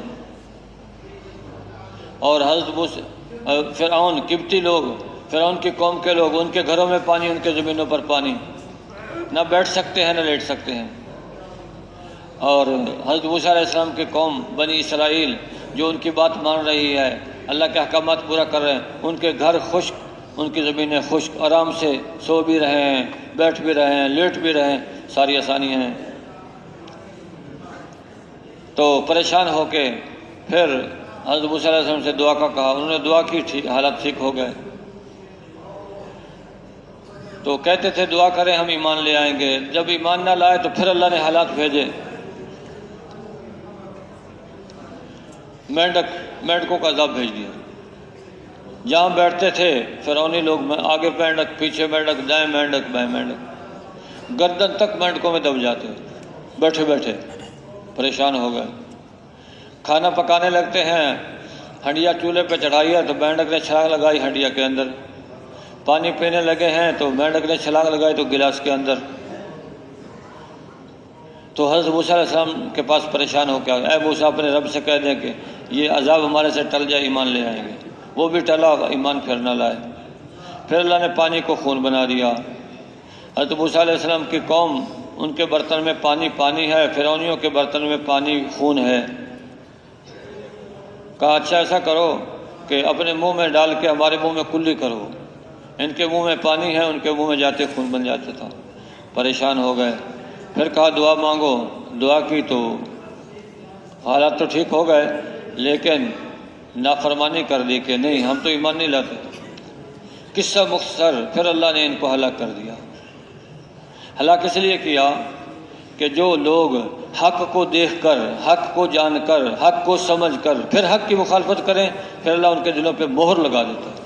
اور حضرت فرعون، قبطی لوگ، فرعون کی قوم کے لوگ، ان کے گھروں میں پانی، ان کے زمینوں پر پانی، نہ بیٹھ سکتے ہیں نہ لیٹ سکتے ہیں۔ اور حضرت موسیٰ علیہ السلام کی قوم بنی اسرائیل جو ان کی بات مان رہی ہے، اللہ کے احکامات پورا کر رہے ہیں، ان کے گھر خشک، ان کی زمینیں خشک، آرام سے سو بھی رہے ہیں، بیٹھ بھی رہے ہیں، لیٹ بھی رہے ہیں، ساری آسانیاں ہیں۔ تو پریشان ہو کے پھر حضرت موسیٰ علیہ السلام سے دعا کا کہا، انہوں نے دعا کی، حالات ٹھیک ہو گئے۔ تو کہتے تھے دعا کریں ہم ایمان لے آئیں گے، جب ایمان نہ لائے تو پھر اللہ نے حالات بھیجے، مینڈکوں کا عذاب بھیج دیا۔ جہاں بیٹھتے تھے فرعونی لوگ، آگے مینڈک، پیچھے مینڈک، دائیں مینڈک، بائیں مینڈک، گردن تک مینڈکوں میں دب جاتے، بیٹھے بیٹھے پریشان ہو گئے۔ کھانا پکانے لگتے ہیں، ہنڈیا چولہے پہ چڑھائی ہے تو مینڈک نے چھلانگ لگائی ہنڈیا کے اندر، پانی پینے لگے ہیں تو مینڈک نے چھلانگ لگائی تو گلاس کے اندر۔ تو حضرت موسیٰ علیہ السلام کے پاس پریشان ہو کے آ گئے، اے موسیٰ اپنے رب سے کہہ دیں کہ یہ عذاب ہمارے سے ٹل جائے، ایمان لے آئیں گے۔ وہ بھی ٹلا، ایمان پھر نہ لائے۔ پھر اللہ نے پانی کو خون بنا دیا۔ حضرت موسیٰ علیہ السلام کی قوم، ان کے برتن میں پانی ہے، فرعونیوں کے برتن میں پانی خون ہے۔ کہا اچھا ایسا کرو کہ اپنے منہ میں ڈال کے ہمارے منہ میں کلی کرو، ان کے منہ میں پانی ہے، ان کے منہ میں جاتے خون بن جاتا تھا۔ پریشان ہو گئے، پھر کہا دعا مانگو، دعا کی تو حالات تو ٹھیک ہو گئے، لیکن نافرمانی کر دی کہ نہیں ہم تو ایمان نہیں لاتے۔ قصہ مختصر، پھر اللہ نے ان کو ہلاک کر دیا۔ ہلاک اس لیے کیا کہ جو لوگ حق کو دیکھ کر، حق کو جان کر، حق کو سمجھ کر پھر حق کی مخالفت کریں، پھر اللہ ان کے دلوں پہ مہر لگا دیتا ہے۔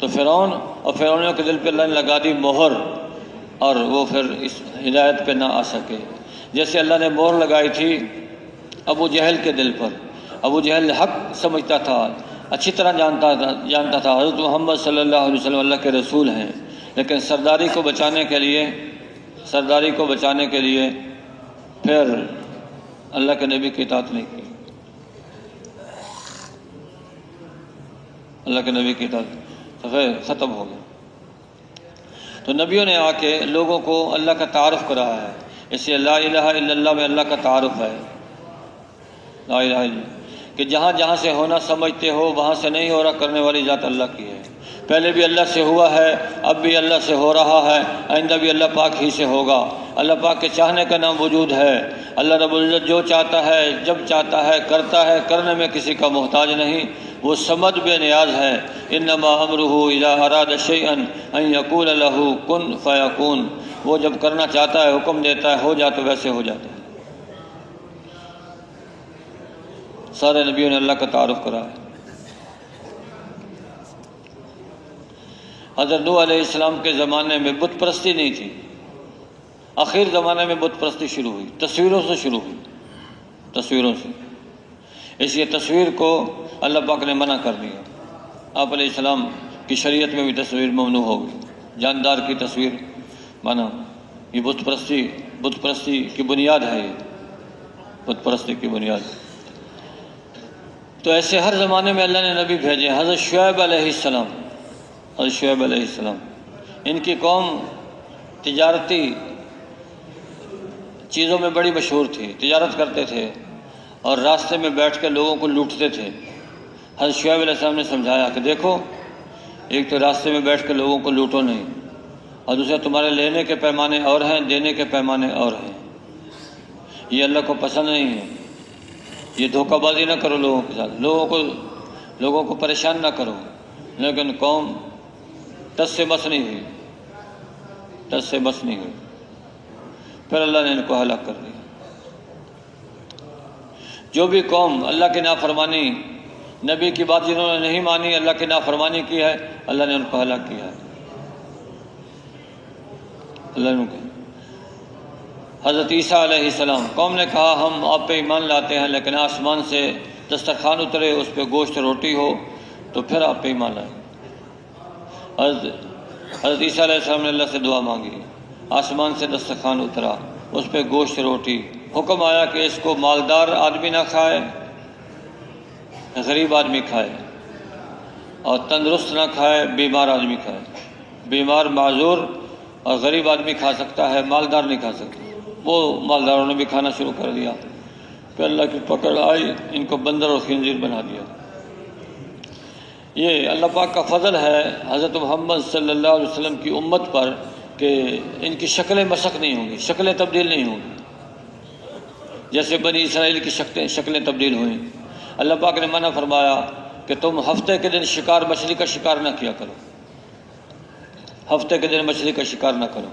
تو فرعون اور فرعونیوں کے دل پہ اللہ نے لگا دی مہر، اور وہ پھر اس ہدایت پہ نہ آ سکے۔ جیسے اللہ نے مہر لگائی تھی ابو جہل کے دل پر۔ ابو جہل حق سمجھتا تھا، اچھی طرح جانتا تھا حضرت محمد صلی اللہ علیہ وسلم اللہ کے رسول ہیں، لیکن سرداری کو بچانے کے لیے پھر اللہ کے نبی کی اطاعت نہیں کی، اللہ کے نبی کی اطاعت تو پھر ختم ہو گیا۔ تو نبیوں نے آ کے لوگوں کو اللہ کا تعارف کرایا ہے، اس لیے لا الہ الا اللہ میں اللہ کا تعارف ہے، لا الہ الا اللہ، کہ جہاں جہاں سے ہونا سمجھتے ہو وہاں سے نہیں ہو رہا، کرنے والی ذات اللہ کی ہے۔ پہلے بھی اللہ سے ہوا ہے، اب بھی اللہ سے ہو رہا ہے، آئندہ بھی اللہ پاک ہی سے ہوگا۔ اللہ پاک کے چاہنے کا نام وجود ہے۔ اللہ رب العزت جو چاہتا ہے جب چاہتا ہے کرتا ہے، کرنے میں کسی کا محتاج نہیں، وہ صمد بے نیاز ہے۔ انما امرہ اذا اراد شیئا ان یقول له کن فیکون، وہ جب کرنا چاہتا ہے حکم دیتا ہے، ہو جاتا ویسے ہو جاتا ہے۔ سارے نبیوں نے اللہ کا تعارف کرا ہے۔ حضرت نوح علیہ السلام کے زمانے میں بت پرستی نہیں تھی، آخر زمانے میں بت پرستی شروع ہوئی، تصویروں سے شروع ہوئی، تصویروں سے۔ اس لیے تصویر کو اللہ پاک نے منع کر دیا۔ آپ علیہ السلام کی شریعت میں بھی تصویر ممنوع ہو گئی، جاندار کی تصویر منع۔ یہ بت پرستی کی بنیاد ہے، یہ بت پرستی کی بنیاد۔ تو ایسے ہر زمانے میں اللہ نے نبی بھیجے۔ حضرت شعیب علیہ السلام، ان کی قوم تجارتی چیزوں میں بڑی مشہور تھی، تجارت کرتے تھے اور راستے میں بیٹھ کے لوگوں کو لوٹتے تھے۔ حضرت شعیب علیہ السلام نے سمجھایا کہ دیکھو، ایک تو راستے میں بیٹھ کے لوگوں کو لوٹو نہیں، اور دوسرا تمہارے لینے کے پیمانے اور ہیں، دینے کے پیمانے اور ہیں۔ یہ اللہ کو پسند نہیں ہے۔ یہ دھوکہ بازی نہ کرو لوگوں کے ساتھ، لوگوں کو پریشان نہ کرو۔ لیکن قوم ٹس سے بس نہیں ہوئی، پھر اللہ نے ان کو ہلاک کر دیا۔ جو بھی قوم اللہ کی نافرمانی، نبی کی بات جنہوں نے نہیں مانی، اللہ کی نافرمانی کی ہے، اللہ نے ان کو ہلاک کیا ہے۔ اللہ نے حضرت عیسیٰ علیہ السلام، قوم نے کہا ہم آپ پہ ایمان لاتے ہیں، لیکن آسمان سے دسترخوان اترے، اس پہ گوشت روٹی ہو تو پھر آپ پہ ایمان لائیں۔ حضرت عیسیٰ علیہ السلام نے اللہ سے دعا مانگی، آسمان سے دسترخوان اترا، اس پہ گوشت روٹی، حکم آیا کہ اس کو مالدار آدمی نہ کھائے، غریب آدمی کھائے، اور تندرست نہ کھائے، بیمار آدمی کھائے۔ بیمار، معذور اور غریب آدمی کھا سکتا ہے، مالدار نہیں کھا سکتا۔ وہ مالداروں نے بھی کھانا شروع کر دیا، پھر اللہ کی پکڑ آئی، ان کو بندر اور خنزیر بنا دیا۔ یہ اللہ پاک کا فضل ہے حضرت محمد صلی اللہ علیہ وسلم کی امت پر کہ ان کی شکلیں مسخ نہیں ہوں گی، شکلیں تبدیل نہیں ہوں گی، جیسے بنی اسرائیل کی شکلیں تبدیل ہوئیں۔ اللہ پاک نے منع فرمایا کہ تم ہفتے کے دن مچھلی کا شکار نہ کیا کرو، ہفتے کے دن مچھلی کا شکار نہ کرو۔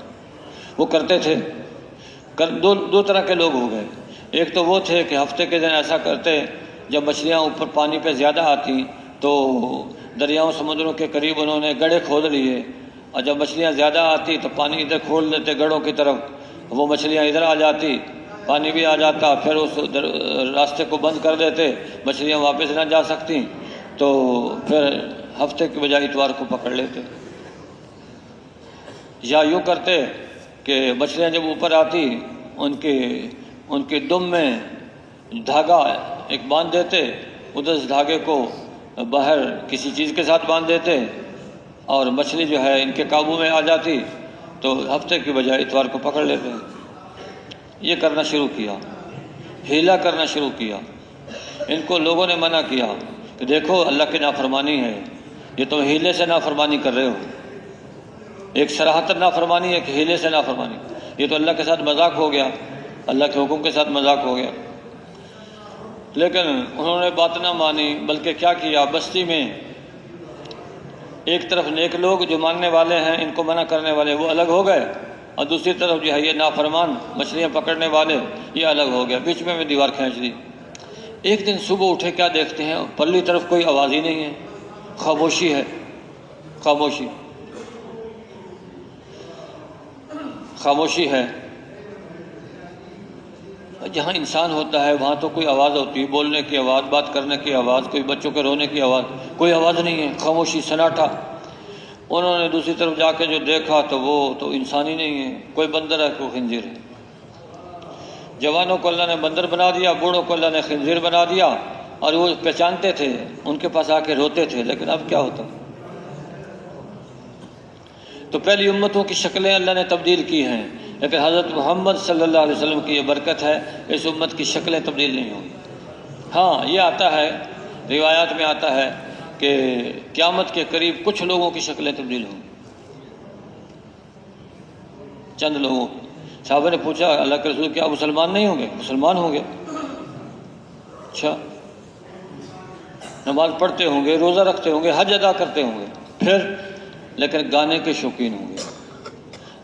وہ کرتے تھے۔ دو طرح کے لوگ ہو گئے۔ ایک تو وہ تھے کہ ہفتے کے دن ایسا کرتے، جب مچھلیاں اوپر پانی پہ زیادہ آتی تو دریاؤں سمندروں کے قریب انہوں نے گڑھے کھود لیے، اور جب مچھلیاں زیادہ آتی تو پانی ادھر کھول لیتے گڑھوں کی طرف، وہ مچھلیاں ادھر آ جاتی، پانی بھی آ جاتا، پھر اس راستے کو بند کر دیتے، مچھلیاں واپس نہ جا سکتی، تو پھر ہفتے کے بجائے اتوار کو پکڑ لیتے۔ یا یوں کرتے کہ مچھلیاں جب اوپر آتی ان کے دم میں دھاگا ایک باندھ دیتے، ادھر اس دھاگے کو باہر کسی چیز کے ساتھ باندھ دیتے، اور مچھلی جو ہے ان کے قابو میں آ جاتی، تو ہفتے کی بجائے اتوار کو پکڑ لیتے۔ یہ کرنا شروع کیا، ہیلا کرنا شروع کیا۔ ان کو لوگوں نے منع کیا کہ دیکھو اللہ کی نافرمانی ہے، یہ تم ہیلے سے نافرمانی کر رہے ہو۔ ایک صراحتاً نافرمانی ہے، ایک ہیلے سے نافرمانی، یہ تو اللہ کے ساتھ مذاق ہو گیا، اللہ کے حکم کے ساتھ مذاق ہو گیا۔ لیکن انہوں نے بات نہ مانی، بلکہ کیا کیا، بستی میں ایک طرف نیک لوگ جو ماننے والے ہیں، ان کو منع کرنے والے، وہ الگ ہو گئے، اور دوسری طرف جو ہے یہ نافرمان مچھلیاں پکڑنے والے، یہ الگ ہو گیا، بیچ میں دیوار کھینچ دی۔ ایک دن صبح اٹھے، کیا دیکھتے ہیں، پرلی طرف کوئی آواز ہی نہیں ہے، خاموشی ہے، خاموشی ہے۔ جہاں انسان ہوتا ہے وہاں تو کوئی آواز ہوتی ہے، بولنے کی آواز، بات کرنے کی آواز، کوئی بچوں کے رونے کی آواز، کوئی آواز نہیں ہے، خاموشی، سناٹا۔ انہوں نے دوسری طرف جا کے جو دیکھا تو وہ تو انسان ہی نہیں ہے، کوئی بندر ہے، کوئی خنزیر ہے۔ جوانوں کو اللہ نے بندر بنا دیا، بوڑھوں کو اللہ نے خنزیر بنا دیا، اور وہ پہچانتے تھے، ان کے پاس آ کے روتے تھے، لیکن اب کیا ہوتا۔ تو پہلی امتوں کی شکلیں اللہ نے تبدیل کی ہیں، لیکن حضرت محمد صلی اللہ علیہ وسلم کی یہ برکت ہے، اس امت کی شکلیں تبدیل نہیں ہوں گی۔ ہاں یہ آتا ہے، روایات میں آتا ہے کہ قیامت کے قریب کچھ لوگوں کی شکلیں تبدیل ہوں گی، چند لوگوں کی۔ صحابہ نے پوچھا اللہ کے رسول کیا مسلمان نہیں ہوں گے؟ مسلمان ہوں گے، اچھا، نماز پڑھتے ہوں گے، روزہ رکھتے ہوں گے، حج ادا کرتے ہوں گے، پھر لیکن گانے کے شوقین ہوں گے،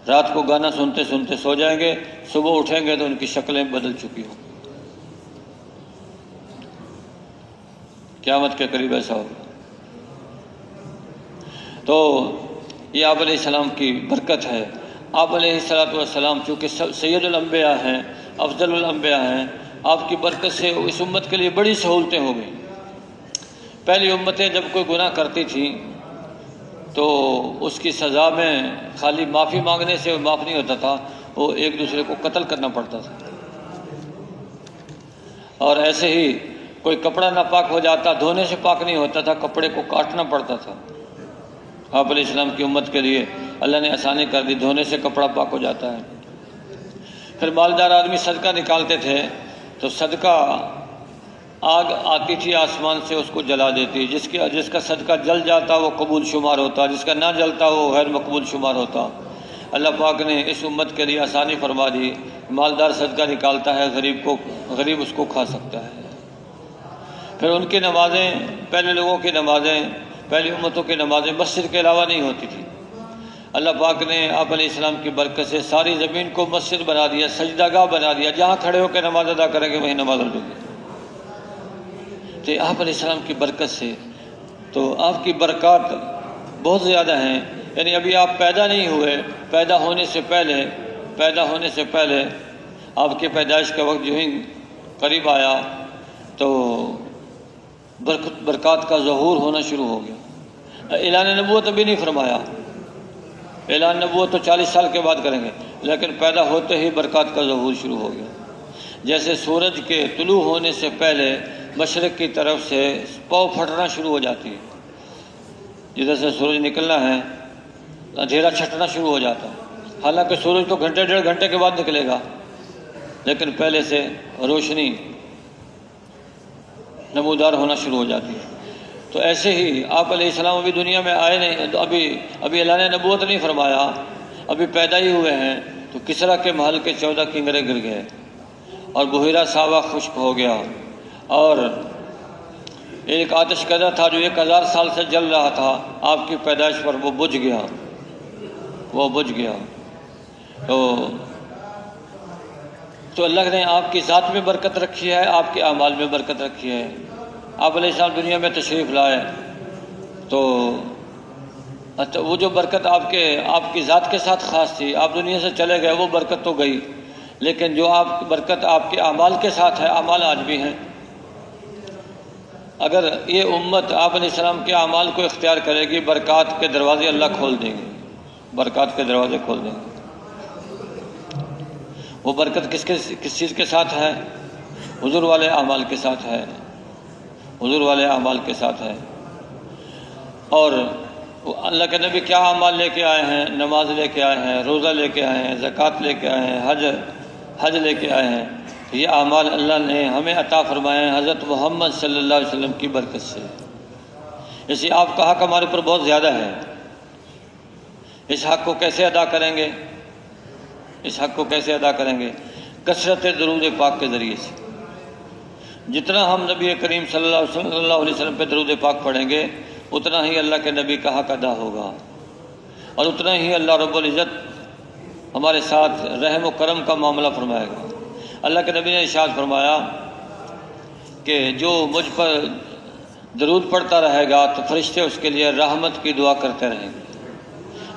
رات کو گانا سنتے سنتے سو جائیں گے، صبح اٹھیں گے تو ان کی شکلیں بدل چکی ہوں گی۔ قیامت کے قریب ایسا ہوگا۔ تو یہ آپ علیہ السلام کی برکت ہے۔ آپ علیہ السلام چونکہ سید الانبیاء ہیں، افضل الانبیاء ہیں، آپ کی برکت سے اس امت کے لیے بڑی سہولتیں ہو گئیں۔ پہلی امتیں جب کوئی گناہ کرتی تھیں تو اس کی سزا میں خالی معافی مانگنے سے معاف نہیں ہوتا تھا، وہ ایک دوسرے کو قتل کرنا پڑتا تھا۔ اور ایسے ہی کوئی کپڑا ناپاک ہو جاتا، دھونے سے پاک نہیں ہوتا تھا، کپڑے کو کاٹنا پڑتا تھا۔ آپ علیہ السلام کی امت کے لیے اللہ نے آسانی کر دی، دھونے سے کپڑا پاک ہو جاتا ہے۔ پھر مالدار آدمی صدقہ نکالتے تھے تو صدقہ آگ آتی تھی آسمان سے، اس کو جلا دیتی، جس کا صدقہ جل جاتا وہ قبول شمار ہوتا، جس کا نہ جلتا وہ غیر مقبول شمار ہوتا۔ اللہ پاک نے اس امت کے لیے آسانی فرما دی، مالدار صدقہ نکالتا ہے، غریب اس کو کھا سکتا ہے۔ پھر ان کی نمازیں، پہلے لوگوں کی نمازیں، پہلی امتوں کی نمازیں مسجد کے علاوہ نہیں ہوتی تھی۔ اللہ پاک نے آپ علیہ السلام کی برکت سے ساری زمین کو مسجد بنا دیا، سجدہ گاہ بنا دیا، جہاں کھڑے ہو کے نماز ادا کریں گے وہیں نماز ادا ہوگی۔ تو آپ علیہ السلام کی برکت سے تو آپ کی برکات بہت زیادہ ہیں۔ یعنی ابھی آپ پیدا نہیں ہوئے، پیدا ہونے سے پہلے آپ کی پیدائش کا وقت جو ہی قریب آیا تو برکات کا ظہور ہونا شروع ہو گیا۔ اعلان نبوت ابھی نہیں فرمایا، اعلان نبوت تو 40 سال کے بعد کریں گے، لیکن پیدا ہوتے ہی برکات کا ظہور شروع ہو گیا۔ جیسے سورج کے طلوع ہونے سے پہلے مشرق کی طرف سے پاؤ پھٹنا شروع ہو جاتی ہے، جدھر سے سورج نکلنا ہے اندھیرا چھٹنا شروع ہو جاتا ہے۔ حالانکہ سورج تو گھنٹے ڈیڑھ گھنٹے کے بعد نکلے گا، لیکن پہلے سے روشنی نمودار ہونا شروع ہو جاتی ہے۔ تو ایسے ہی آپ علیہ السلام ابھی دنیا میں آئے نہیں، تو ابھی اعلان نبوت نہیں فرمایا، ابھی پیدا ہی ہوئے ہیں، تو کسریٰ کے محل کے 14 کنگرے گر گئے اور بحیرہ صحابہ خشک ہو گیا، اور ایک آتش کدہ تھا جو 1000 سال سے جل رہا تھا، آپ کی پیدائش پر وہ بجھ گیا۔ تو اللہ نے آپ کی ذات میں برکت رکھی ہے، آپ کے اعمال میں برکت رکھی ہے۔ آپ علیہ السلام دنیا میں تشریف لائے تو وہ جو برکت آپ کی ذات کے ساتھ خاص تھی، آپ دنیا سے چلے گئے، وہ برکت تو گئی، لیکن جو برکت آپ کے اعمال کے ساتھ ہے، اعمال آج بھی ہیں۔ اگر یہ امت آپ علیہ السلام کے اعمال کو اختیار کرے گی، برکات کے دروازے اللہ کھول دیں گے، برکات کے دروازے کھول دیں گے۔ وہ برکت کس چیز کے ساتھ ہے؟ حضور والے اعمال کے ساتھ ہے، حضور والے اعمال کے ساتھ ہے۔ اور اللہ کے نبی کیا اعمال لے کے آئے ہیں؟ نماز لے کے آئے ہیں، روزہ لے کے آئے ہیں، زکوٰۃ لے کے آئے ہیں، حج لے کے آئے ہیں۔ یہ اعمال اللہ نے ہمیں عطا فرمائے ہیں حضرت محمد صلی اللہ علیہ وسلم کی برکت سے۔ اسی آپ کا حق ہمارے اوپر بہت زیادہ ہے، اس حق کو کیسے ادا کریں گے؟ اس حق کو کیسے ادا کریں گے؟ کثرت درود پاک کے ذریعے سے۔ جتنا ہم نبی کریم صلی اللہ علیہ وسلم پہ درود پاک پڑھیں گے، اتنا ہی اللہ کے نبی کا حق ادا ہوگا، اور اتنا ہی اللہ رب العزت ہمارے ساتھ رحم و کرم کا معاملہ فرمائے گا۔ اللہ کے نبی نے ارشاد فرمایا کہ جو مجھ پر درود پڑھتا رہے گا تو فرشتے اس کے لیے رحمت کی دعا کرتے رہیں گے۔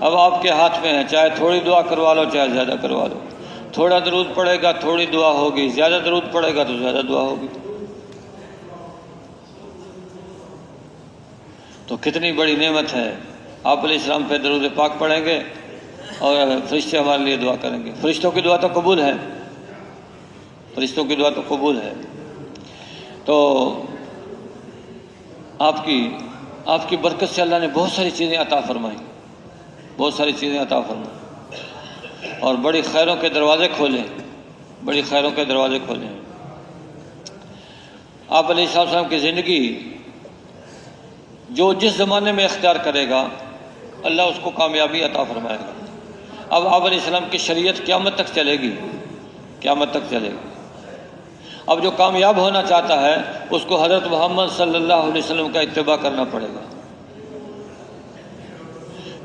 اب آپ کے ہاتھ میں ہے، چاہے تھوڑی دعا کروا لو چاہے زیادہ کروا لو۔ تھوڑا درود پڑے گا تھوڑی دعا ہوگی، زیادہ درود پڑے گا تو زیادہ دعا ہوگی۔ تو کتنی بڑی نعمت ہے، آپ علیہ السلام پہ درود پاک پڑھیں گے اور فرشتے ہمارے لیے دعا کریں گے۔ فرشتوں کی دعا تو قبول ہے، فرشتوں کی دعا تو قبول ہے۔ تو آپ کی برکت سے اللہ نے بہت ساری چیزیں عطا فرمائیں، بہت ساری چیزیں عطا فرمائیں، اور بڑی خیروں کے دروازے کھولے، بڑی خیروں کے دروازے کھولے۔ آپ علیہ السلام کی زندگی جو جس زمانے میں اختیار کرے گا اللہ اس کو کامیابی عطا فرمائے گا۔ اب آپ علیہ السلام کی شریعت قیامت تک چلے گی، قیامت تک چلے گی۔ اب جو کامیاب ہونا چاہتا ہے اس کو حضرت محمد صلی اللہ علیہ وسلم کا اتباع کرنا پڑے گا۔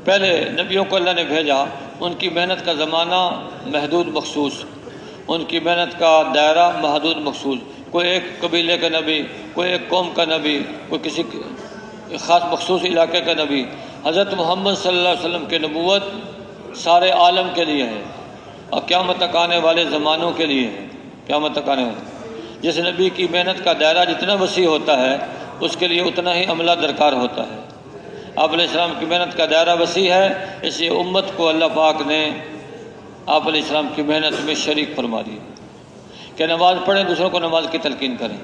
پہلے نبیوں کو اللہ نے بھیجا، ان کی محنت کا زمانہ محدود مخصوص، ان کی محنت کا دائرہ محدود مخصوص، کوئی ایک قبیلے کا نبی، کوئی ایک قوم کا نبی، کوئی کسی خاص مخصوص علاقے کا نبی۔ حضرت محمد صلی اللہ علیہ وسلم کی نبوت سارے عالم کے لیے ہے اور قیامت تک آنے والے زمانوں کے لیے ہے، قیامت تک آنے والے۔ جس نبی کی محنت کا دائرہ جتنا وسیع ہوتا ہے اس کے لیے اتنا ہی عملہ درکار ہوتا ہے۔ آپ علیہ السلام کی محنت کا دائرہ وسیع ہے، اس لیے امت کو اللہ پاک نے آپ علیہ السلام کی محنت میں شریک فرما دیا کہ نماز پڑھیں، دوسروں کو نماز کی تلقین کریں،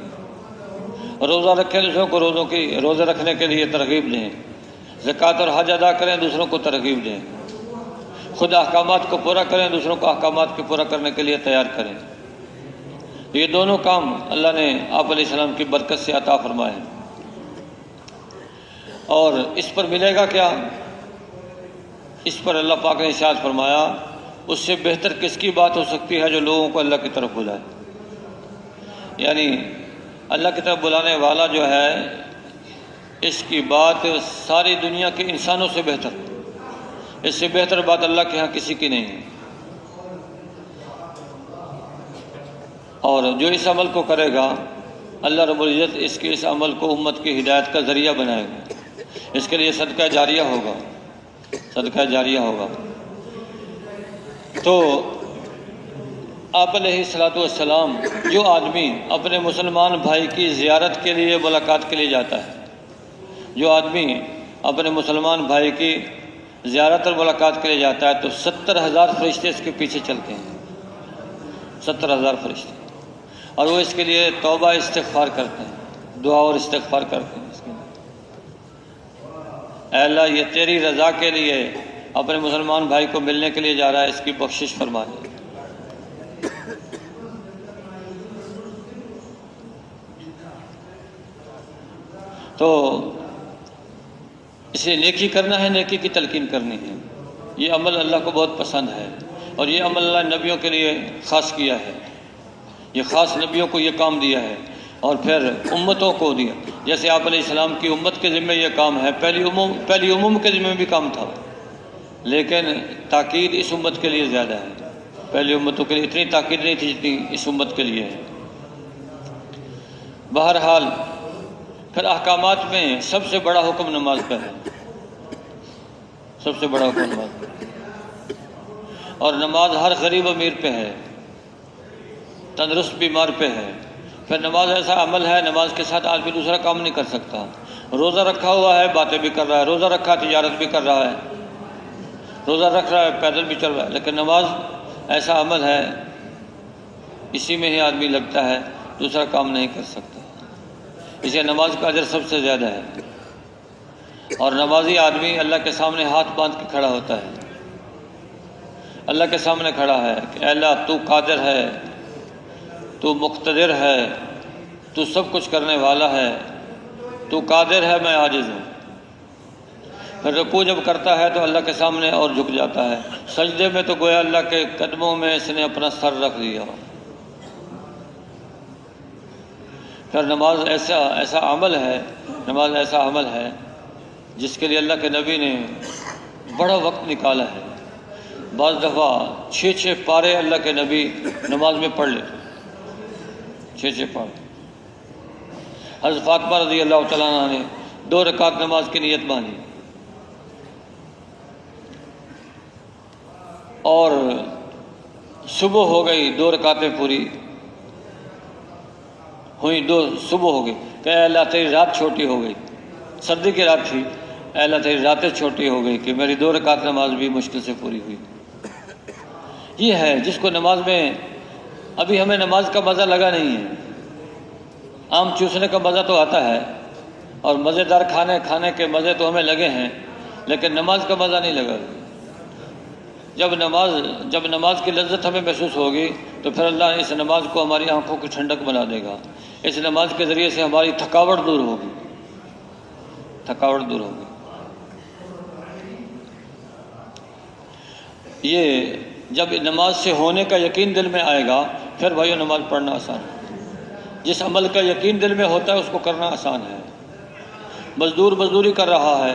روزہ رکھیں، دوسروں کو روزہ رکھنے کے لیے ترغیب دیں، زکوٰۃ اور حج ادا کریں، دوسروں کو ترغیب دیں، خود احکامات کو پورا کریں، دوسروں کو احکامات کو پورا کرنے کے لیے تیار کریں۔ یہ دونوں کام اللہ نے آپ علیہ السلام کی برکت سے عطا فرمائے، اور اس پر ملے گا کیا؟ اس پر اللہ پاک نے ارشاد فرمایا اس سے بہتر کس کی بات ہو سکتی ہے جو لوگوں کو اللہ کی طرف بلائے. یعنی اللہ کی طرف بلانے والا جو ہے اس کی بات ساری دنیا کے انسانوں سے بہتر، اس سے بہتر بات اللہ کے ہاں کسی کی نہیں ہے. اور جو اس عمل کو کرے گا اللہ رب العزت اس عمل کو امت کی ہدایت کا ذریعہ بنائے گا. اس کے لیے صدقہ جاریہ ہوگا، صدقہ جاریہ ہوگا. تو آپ علیہ الصلوۃ والسلام، جو آدمی اپنے مسلمان بھائی کی زیارت کے لیے ملاقات کے لیے جاتا ہے، جو آدمی اپنے مسلمان بھائی کی زیارت اور ملاقات کے لیے جاتا ہے تو 70,000 فرشتے اس کے پیچھے چلتے ہیں. 70,000 فرشتے، اور وہ اس کے لیے توبہ استغفار کرتے ہیں، دعا اور استغفار کرتے ہیں. اس کے لیے اے اللہ یہ تیری رضا کے لیے اپنے مسلمان بھائی کو ملنے کے لیے جا رہا ہے، اس کی بخشش فرما دے. تو اسے نیکی کرنا ہے، نیکی کی تلقین کرنی ہے. یہ عمل اللہ کو بہت پسند ہے، اور یہ عمل اللہ نے نبیوں کے لیے خاص کیا ہے. یہ خاص نبیوں کو یہ کام دیا ہے، اور پھر امتوں کو دیا. جیسے آپ علیہ السلام کی امت کے ذمہ یہ کام ہے، پہلی امم کے ذمہ بھی کام تھا، لیکن تاکید اس امت کے لیے زیادہ ہے. پہلی امتوں کے لیے اتنی تاکید نہیں تھی جتنی اس امت کے لیے ہے. بہرحال پھر احکامات میں سب سے بڑا حکم نماز کا ہے، سب سے بڑا حکم نماز کا ہے. اور نماز ہر غریب امیر پہ ہے، تندرست بیمار پہ ہے. پھر نماز ایسا عمل ہے، نماز کے ساتھ آدمی دوسرا کام نہیں کر سکتا. روزہ رکھا ہوا ہے، باتیں بھی کر رہا ہے، روزہ رکھا ہے تجارت بھی کر رہا ہے، روزہ رکھ رہا ہے پیدل بھی چل رہا ہے. لیکن نماز ایسا عمل ہے اسی میں ہی آدمی لگتا ہے، دوسرا کام نہیں کر سکتا. اسے نماز کا اجر سب سے زیادہ ہے. اور نمازی آدمی اللہ کے سامنے ہاتھ باندھ کے کھڑا ہوتا ہے، اللہ کے سامنے کھڑا ہے کہ اے اللہ تو قادر ہے، تو مقتدر ہے، تو سب کچھ کرنے والا ہے، تو قادر ہے، میں عاجز ہوں. پھر رکوع جب کرتا ہے تو اللہ کے سامنے اور جھک جاتا ہے. سجدے میں تو گویا اللہ کے قدموں میں اس نے اپنا سر رکھ دیا. پھر نماز ایسا عمل ہے، نماز ایسا عمل ہے جس کے لیے اللہ کے نبی نے بڑا وقت نکالا ہے. بعض دفعہ 6 پارے اللہ کے نبی نماز میں پڑھ لیتے، 6 پارے. حضرت فاطمہ رضی اللہ تعالیٰ عنہ نے 2 رکعت نماز کی نیت باندھی، اور صبح ہو گئی، 2 رکعتیں پوری ہوئی، 2 صبح ہو گئی کہ اے اللہ تیری رات چھوٹی ہو گئی. سردی کی رات تھی، اے اللہ تیری راتیں چھوٹی ہو گئی کہ میری 2 رکعت نماز بھی مشکل سے پوری ہوئی. یہ ہے جس کو نماز میں ابھی ہمیں نماز کا مزہ لگا نہیں ہے. آم چوسنے کا مزہ تو آتا ہے، اور مزیدار کھانے کے مزے تو ہمیں لگے ہیں، لیکن نماز کا مزہ نہیں لگا. جب نماز کی لذت ہمیں محسوس ہوگی تو پھر اللہ اس نماز کو ہماری آنکھوں کی ٹھنڈک بنا دے گا. اس نماز کے ذریعے سے ہماری تھکاوٹ دور ہوگی، تھکاوٹ دور ہوگی. یہ جب نماز سے ہونے کا یقین دل میں آئے گا پھر بھائیو نماز پڑھنا آسان ہے. جس عمل کا یقین دل میں ہوتا ہے اس کو کرنا آسان ہے. مزدور مزدوری کر رہا ہے،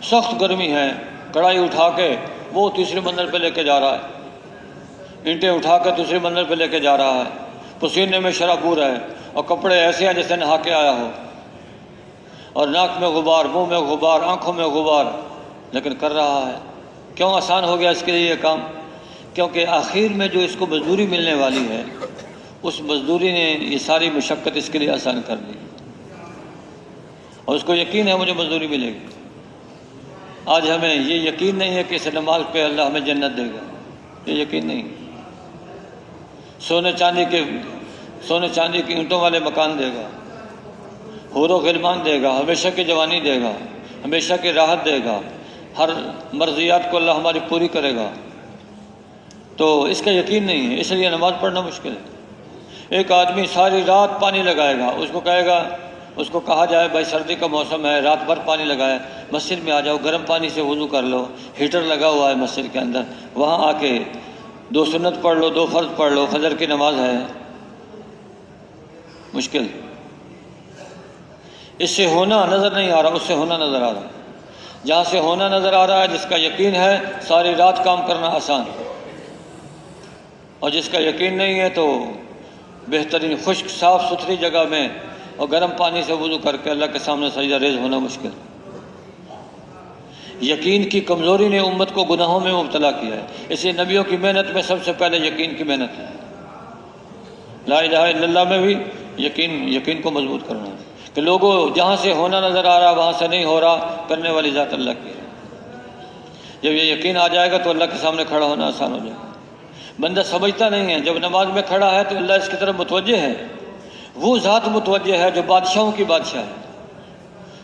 سخت گرمی ہے، کڑھائی اٹھا کے وہ تیسرے منزل پہ لے کے جا رہا ہے، اینٹیں اٹھا کے دوسرے منزل پہ لے کے جا رہا ہے، پسینے میں شرابور ہے، اور کپڑے ایسے ہیں جیسے نہا کے آیا ہو، اور ناک میں غبار، منہ میں غبار، آنکھوں میں غبار، لیکن کر رہا ہے. کیوں آسان ہو گیا اس کے لیے یہ کام؟ کیونکہ آخر میں جو اس کو مزدوری ملنے والی ہے اس مزدوری نے یہ ساری مشقت اس کے لیے آسان کر دی، اور اس کو یقین ہے مجھے مزدوری ملے گی. آج ہمیں یہ یقین نہیں ہے کہ اس نماز پہ اللہ ہمیں جنت دے گا، یہ یقین نہیں. سونے چاندی کی اینٹوں والے مکان دے گا، حور و غلمان دے گا، ہمیشہ کی جوانی دے گا، ہمیشہ کی راحت دے گا، ہر مرضیات کو اللہ ہماری پوری کرے گا. تو اس کا یقین نہیں ہے، اس لیے نماز پڑھنا مشکل ہے. ایک آدمی ساری رات پانی لگائے گا، اس کو کہے گا اس کو کہا جائے بھائی سردی کا موسم ہے، رات بھر پانی لگا ہے، مسجد میں آ جاؤ، گرم پانی سے وضو کر لو، ہیٹر لگا ہوا ہے مسجد کے اندر، وہاں آ کے 2 سنت پڑھ لو، 2 فرض پڑھ لو، فجر کی نماز ہے، مشکل۔ اس سے ہونا نظر نہیں آ رہا، اس سے ہونا نظر آ رہا۔ جہاں سے ہونا نظر آ رہا ہے، جس کا یقین ہے، ساری رات کام کرنا آسان، اور جس کا یقین نہیں ہے تو بہترین خشک صاف ستھری جگہ میں اور گرم پانی سے وضو کر کے اللہ کے سامنے سجدہ ریز ہونا مشکل۔ یقین کی کمزوری نے امت کو گناہوں میں مبتلا کیا ہے، اس لیے نبیوں کی محنت میں سب سے پہلے یقین کی محنت ہے۔ لا الہ الا اللہ میں بھی یقین کو مضبوط کرنا ہے کہ لوگوں جہاں سے ہونا نظر آ رہا وہاں سے نہیں ہو رہا، کرنے والی ذات اللہ کی ہے۔ جب یہ یقین آ جائے گا تو اللہ کے سامنے کھڑا ہونا آسان ہو جائے گا۔ بندہ سمجھتا نہیں ہے، جب نماز میں کھڑا ہے تو اللہ اس کی طرف متوجہ ہے، وہ ذات متوجہ ہے جو بادشاہوں کی بادشاہ ہے،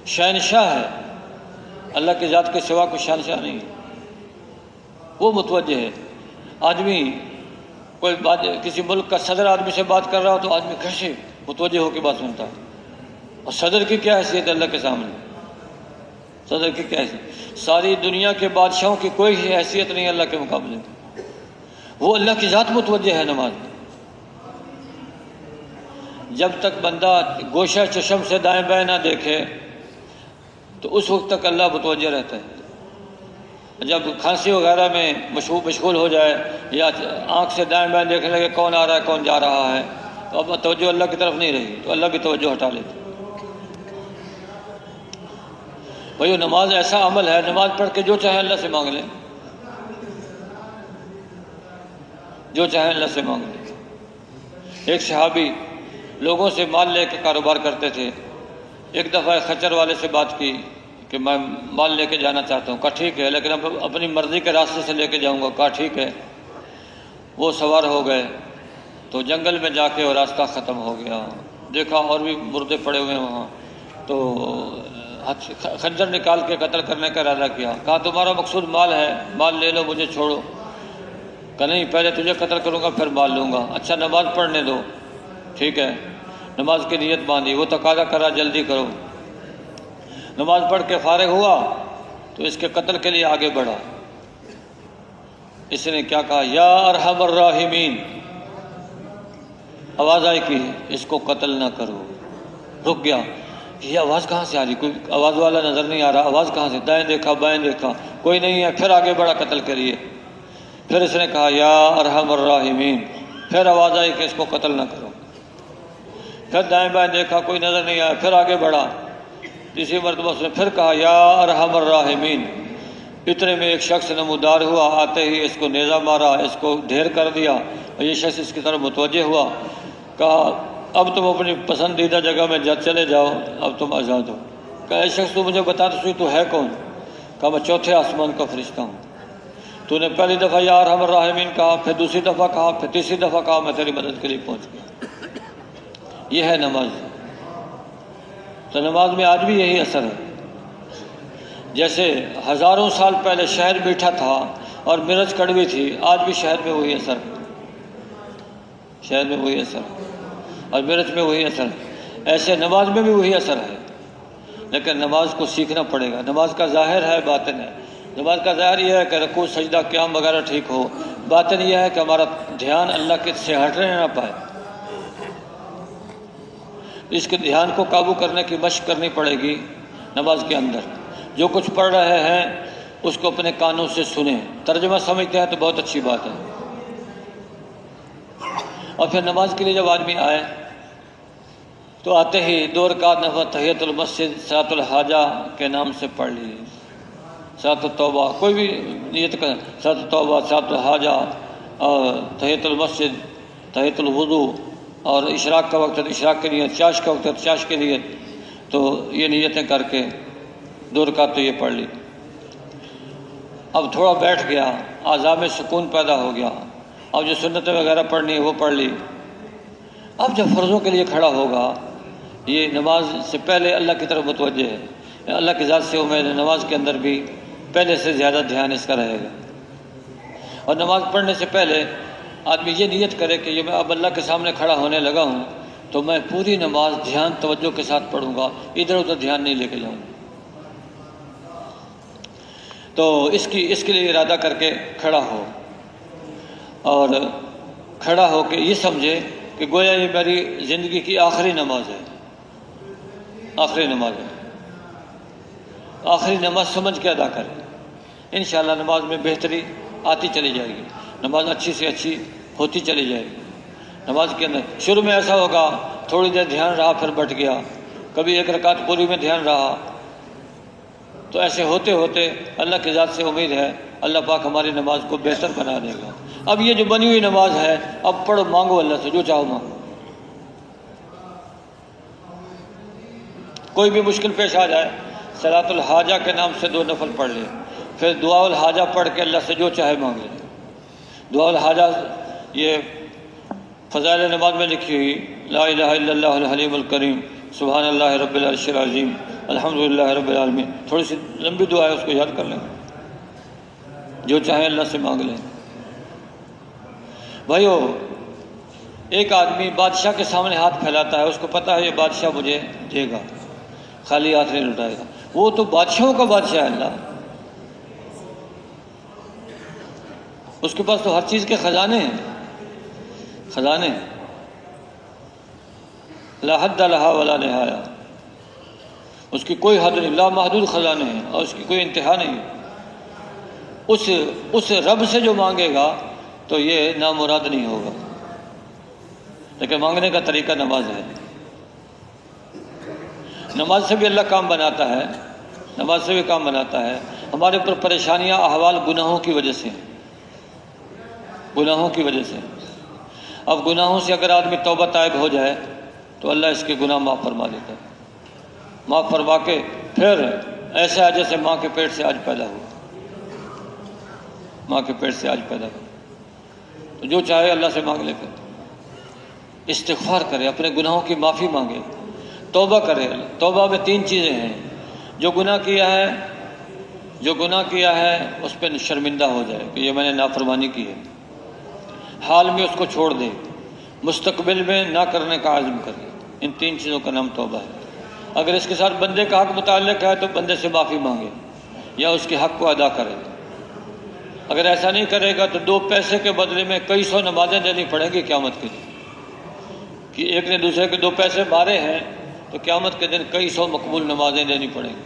شہنشاہ ہے، اللہ کی ذات کے سوا کوئی شہنشاہ نہیں ہے، وہ متوجہ ہے۔ آدمی کوئی کسی ملک کا صدر آدمی سے بات کر رہا ہو تو آدمی کیسے متوجہ ہو کے بات سنتا ہے، اور صدر کی کیا حیثیت ہے اللہ کے سامنے؟ صدر کی کیا حیثیت؟ ساری دنیا کے بادشاہوں کی کوئی حیثیت نہیں اللہ کے مقابلے میں، وہ اللہ کی ذات متوجہ ہے نماز میں۔ جب تک بندہ گوشہ چشم سے دائیں بائیں نہ دیکھے تو اس وقت تک اللہ متوجہ رہتا ہے۔ جب کھانسی وغیرہ میں مشغول ہو جائے یا آنکھ سے دائیں بائیں دیکھنے لگے کون آ رہا ہے کون جا رہا ہے، تو اب توجہ اللہ کی طرف نہیں رہی، تو اللہ بھی توجہ ہٹا لیتے۔ بھائی نماز ایسا عمل ہے، نماز پڑھ کے جو چاہے اللہ سے مانگ لیں، جو چاہے اللہ سے مانگ لیں۔ ایک صحابی لوگوں سے مال لے کے کاروبار کرتے تھے، ایک دفعہ خچر والے سے بات کی کہ میں مال لے کے جانا چاہتا ہوں، کہا ٹھیک ہے لیکن اب اپنی مرضی کے راستے سے لے کے جاؤں گا، کہا ٹھیک ہے۔ وہ سوار ہو گئے تو جنگل میں جا کے وہ راستہ ختم ہو گیا، دیکھا اور بھی مردے پڑے ہوئے ہیں وہاں، تو خنجر نکال کے قتل کرنے کا ارادہ کیا، کہا تمہارا مقصود مال ہے، مال لے لو مجھے چھوڑو، کہا نہیں پہلے تجھے قتل کروں گا پھر مال لوں گا، اچھا نماز پڑھنے دو، ٹھیک ہے۔ نماز کی نیت باندھی، وہ تقاضا کرا جلدی کرو، نماز پڑھ کے فارغ ہوا تو اس کے قتل کے لیے آگے بڑھا۔ اس نے کیا کہا، یا ارحم الراحمین، آواز آئی کہ اس کو قتل نہ کرو، رک گیا، یہ آواز کہاں سے آ رہی، کوئی آواز والا نظر نہیں آ رہا، آواز کہاں سے، دائیں دیکھا بائیں دیکھا کوئی نہیں ہے، پھر آگے بڑھا قتل کریے۔ پھر اس نے کہا یا ارحم الراحمین، پھر آواز آئی کہ اس کو قتل نہ کرو، پھر دائیں بائیں دیکھا کوئی نظر نہیں آیا، پھر آگے بڑھا، تیسری مرتبہ اس نے پھر کہا یا ارحم الراحمین۔ اتنے میں ایک شخص نمودار ہوا، آتے ہی اس کو نیزہ مارا، اس کو ڈھیر کر دیا، اور یہ شخص اس کی طرف متوجہ ہوا، کہا اب تم اپنی پسندیدہ جگہ میں چلے جاؤ، اب تم آزاد ہو۔ کہا اے شخص تو مجھے بتا تو ہے کون؟ کہا میں 4تھے آسمان کا فرشتہ ہوں، تو نے پہلی دفعہ یا ارحم الراحمین کہا، پھر دوسری دفعہ کہا، پھر تیسری دفعہ کہا، میں تیری مدد کے لیے پہنچ گیا۔ یہ ہے نماز۔ تو نماز میں آج بھی یہی اثر ہے، جیسے ہزاروں سال پہلے شہد میٹھا تھا اور مرچ کڑوی تھی، آج بھی شہد میں وہی اثر ہے، شہد میں وہی اثر ہے اور مرچ میں وہی اثر ہے، ایسے نماز میں بھی وہی اثر ہے، لیکن نماز کو سیکھنا پڑے گا۔ نماز کا ظاہر ہے باطن ہے، نماز کا ظاہر یہ ہے کہ رکوع سجدہ قیام وغیرہ ٹھیک ہو، باطن یہ ہے کہ ہمارا دھیان اللہ کے سے ہٹنے نہ پائے، اس کے دھیان کو قابو کرنے کی مشق کرنی پڑے گی نماز کے اندر۔ جو کچھ پڑھ رہے ہیں اس کو اپنے کانوں سے سنیں، ترجمہ سمجھتے ہیں تو بہت اچھی بات ہے، اور پھر نماز کے لیے جب آدمی آئے تو آتے ہی 2 رکعت نفل تحیۃ المسجد صلاۃ الحاجہ کے نام سے پڑھ لی، صلاۃ التوبہ، کوئی بھی نیت کر، صلاۃ التوبہ، صلاۃ الحاجہ اور تحیۃ المسجد، تحیۃ الوضو، اور اشراق کا وقت ہے تو اشراق کی نیت، چاش کا وقت ہے تو چاش کی نیت، تو یہ نیتیں کر کے 2 رکعت تو یہ پڑھ لی۔ اب تھوڑا بیٹھ گیا، اعضاء میں سکون پیدا ہو گیا، اب جو سنتیں وغیرہ پڑھنی ہے وہ پڑھ لی۔ اب جب فرضوں کے لیے کھڑا ہوگا، یہ نماز سے پہلے اللہ کی طرف متوجہ ہے، اللہ کی ذات سے امید ہے، نماز کے اندر بھی پہلے سے زیادہ دھیان اس کا رہے گا۔ اور نماز پڑھنے سے پہلے آدمی یہ نیت کرے کہ یہ میں اب اللہ کے سامنے کھڑا ہونے لگا ہوں، تو میں پوری نماز دھیان توجہ کے ساتھ پڑھوں گا، ادھر ادھر دھیان نہیں لے کے جاؤں گا۔ تو اس کے لیے ارادہ کر کے کھڑا ہو، اور کھڑا ہو کے یہ سمجھے کہ گویا یہ میری زندگی کی آخری نماز ہے، آخری نماز ہے، آخری نماز سمجھ کے ادا کرے۔ انشاءاللہ نماز میں بہتری آتی چلی جائے گی، نماز اچھی سے اچھی ہوتی چلی جائے گی۔ نماز کے اندر شروع میں ایسا ہوگا، تھوڑی دیر دھیان رہا پھر بٹ گیا، کبھی ایک رکعت پوری میں دھیان رہا، تو ایسے ہوتے ہوتے اللہ کی ذات سے امید ہے اللہ پاک ہماری نماز کو بہتر بنا دے گا۔ اب یہ جو بنی ہوئی نماز ہے، اب پڑھو، مانگو اللہ سے جو چاہو مانگو۔ کوئی بھی مشکل پیش آ جائے، صلاۃ الحاجہ کے نام سے 2 نفل پڑھ لے، پھر دعا الحاجہ پڑھ کے اللہ سے جو چاہے مانگ لے۔ دعا الحاجہ یہ فضائل نماز میں لکھی ہوئی، لا الہ الا اللہ الحلیم الکریم، سبحان اللہ رب العرش العظیم، الحمدللہ رب العالمین۔ تھوڑی سی لمبی دعا ہے، اس کو یاد کر لیں، جو چاہیں اللہ سے مانگ لیں۔ بھائیو، ایک آدمی بادشاہ کے سامنے ہاتھ پھیلاتا ہے، اس کو پتہ ہے یہ بادشاہ مجھے دے گا، خالی ہاتھ نہیں لٹائے گا۔ وہ تو بادشاہوں کا بادشاہ ہے اللہ، اس کے پاس تو ہر چیز کے خزانے ہیں، خزانے ہیں، لا حد لہا ولا نہایا، اس کی کوئی حد نہیں، لا محدود خزانے ہیں اور اس کی کوئی انتہا نہیں۔ اس رب سے جو مانگے گا تو یہ نامراد نہیں ہوگا، لیکن مانگنے کا طریقہ نماز ہے۔ نماز سے بھی اللہ کام بناتا ہے، نماز سے بھی کام بناتا ہے۔ ہمارے اوپر پریشانیاں احوال گناہوں کی وجہ سے، گناہوں کی وجہ سے۔ اب گناہوں سے اگر آدمی توبہ طائب ہو جائے تو اللہ اس کے گناہ معاف فرما دیتا ہے، معاف فرما کے پھر ایسا ہے جیسے ماں کے پیٹ سے آج پیدا ہوا، ماں کے پیٹ سے آج پیدا ہوا۔ تو جو چاہے اللہ سے مانگ لے کر استغفار کرے، اپنے گناہوں کی معافی مانگے، توبہ کرے۔ توبہ میں 3 چیزیں ہیں، جو گناہ کیا ہے اس پہ شرمندہ ہو جائے کہ یہ میں نے نافرمانی کی ہے، حال میں اس کو چھوڑ دے، مستقبل میں نہ کرنے کا عزم کرے۔ ان 3 چیزوں کا نام توبہ ہے۔ اگر اس کے ساتھ بندے کا حق متعلق ہے تو بندے سے معافی مانگے یا اس کے حق کو ادا کرے۔ اگر ایسا نہیں کرے گا تو 2 پیسے کے بدلے میں کئی 100 نمازیں دینی پڑیں گی قیامت کے دن، کہ ایک نے دوسرے کے 2 پیسے مارے ہیں تو قیامت کے دن کئی 100 مقبول نمازیں دینی پڑیں گی،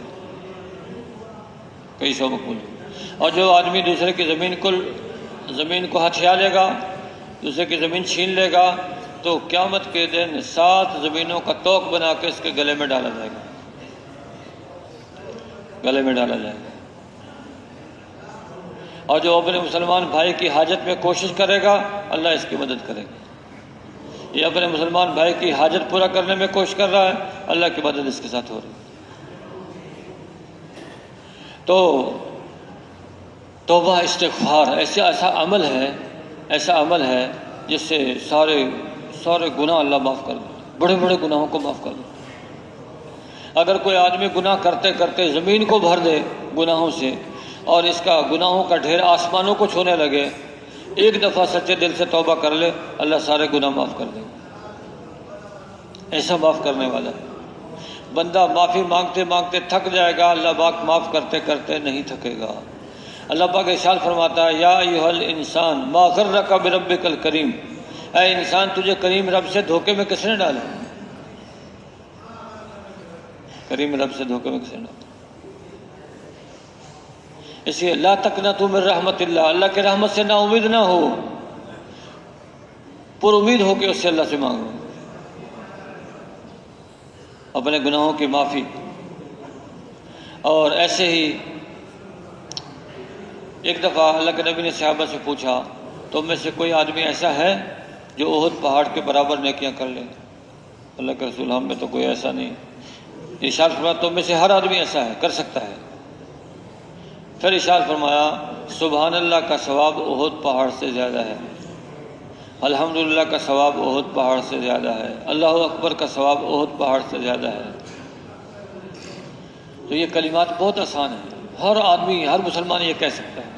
کئی 100 مقبول۔ اور جو آدمی دوسرے کی زمین کو ہتھیا لے گا، دوسرے کی زمین چھین لے گا، تو قیامت کے دن 7 زمینوں کا توق بنا کے اس کے گلے میں ڈالا جائے گا، گلے میں ڈالا جائے گا۔ اور جو اپنے مسلمان بھائی کی حاجت میں کوشش کرے گا، اللہ اس کی مدد کرے گا۔ یہ اپنے مسلمان بھائی کی حاجت پورا کرنے میں کوشش کر رہا ہے، اللہ کی مدد اس کے ساتھ ہو رہی ہے۔ تو توبہ استغفار ایسا عمل ہے جس سے سارے گناہ اللہ معاف کر دے، بڑے بڑے گناہوں کو معاف کر دے۔ اگر کوئی آدمی گناہ کرتے کرتے زمین کو بھر دے گناہوں سے، اور اس کا گناہوں کا ڈھیر آسمانوں کو چھونے لگے، ایک دفعہ سچے دل سے توبہ کر لے، اللہ سارے گناہ معاف کر دے گا۔ ایسا معاف کرنے والا ہے۔ بندہ معافی مانگتے مانگتے تھک جائے گا، اللہ پاک معاف کرتے کرتے نہیں تھکے گا۔ اللہ پاک ارشاد فرماتا ہے، یا ایھا الانسان ما غرک بربک الکریم، اے انسان تجھے کریم رب سے دھوکے میں کس نے ڈالا؟ کریم رب سے دھوکے میں کس نے ڈالا؟ اس لیے لا تقنطوا من رحمت اللہ، اللہ کے رحمت سے نا امید نہ ہو، پر امید ہو کے اس سے اللہ سے مانگو اپنے گناہوں کی معافی۔ اور ایسے ہی ایک دفعہ اللہ کے نبی نے صحابہ سے پوچھا، تم میں سے کوئی آدمی ایسا ہے جو احد پہاڑ کے برابر نیکیاں کر لے؟ اللہ کے رسول ہم میں تو کوئی ایسا نہیں۔ ارشاد فرمایا تم میں سے ہر آدمی ایسا ہے، کر سکتا ہے۔ پھر ارشاد فرمایا سبحان اللہ کا ثواب احد پہاڑ سے زیادہ ہے، الحمدللہ کا ثواب احد پہاڑ سے زیادہ ہے، اللہ اکبر کا ثواب احد پہاڑ سے زیادہ ہے۔ تو یہ کلمات بہت آسان ہیں، ہر آدمی ہر مسلمان یہ کہہ سکتا ہے۔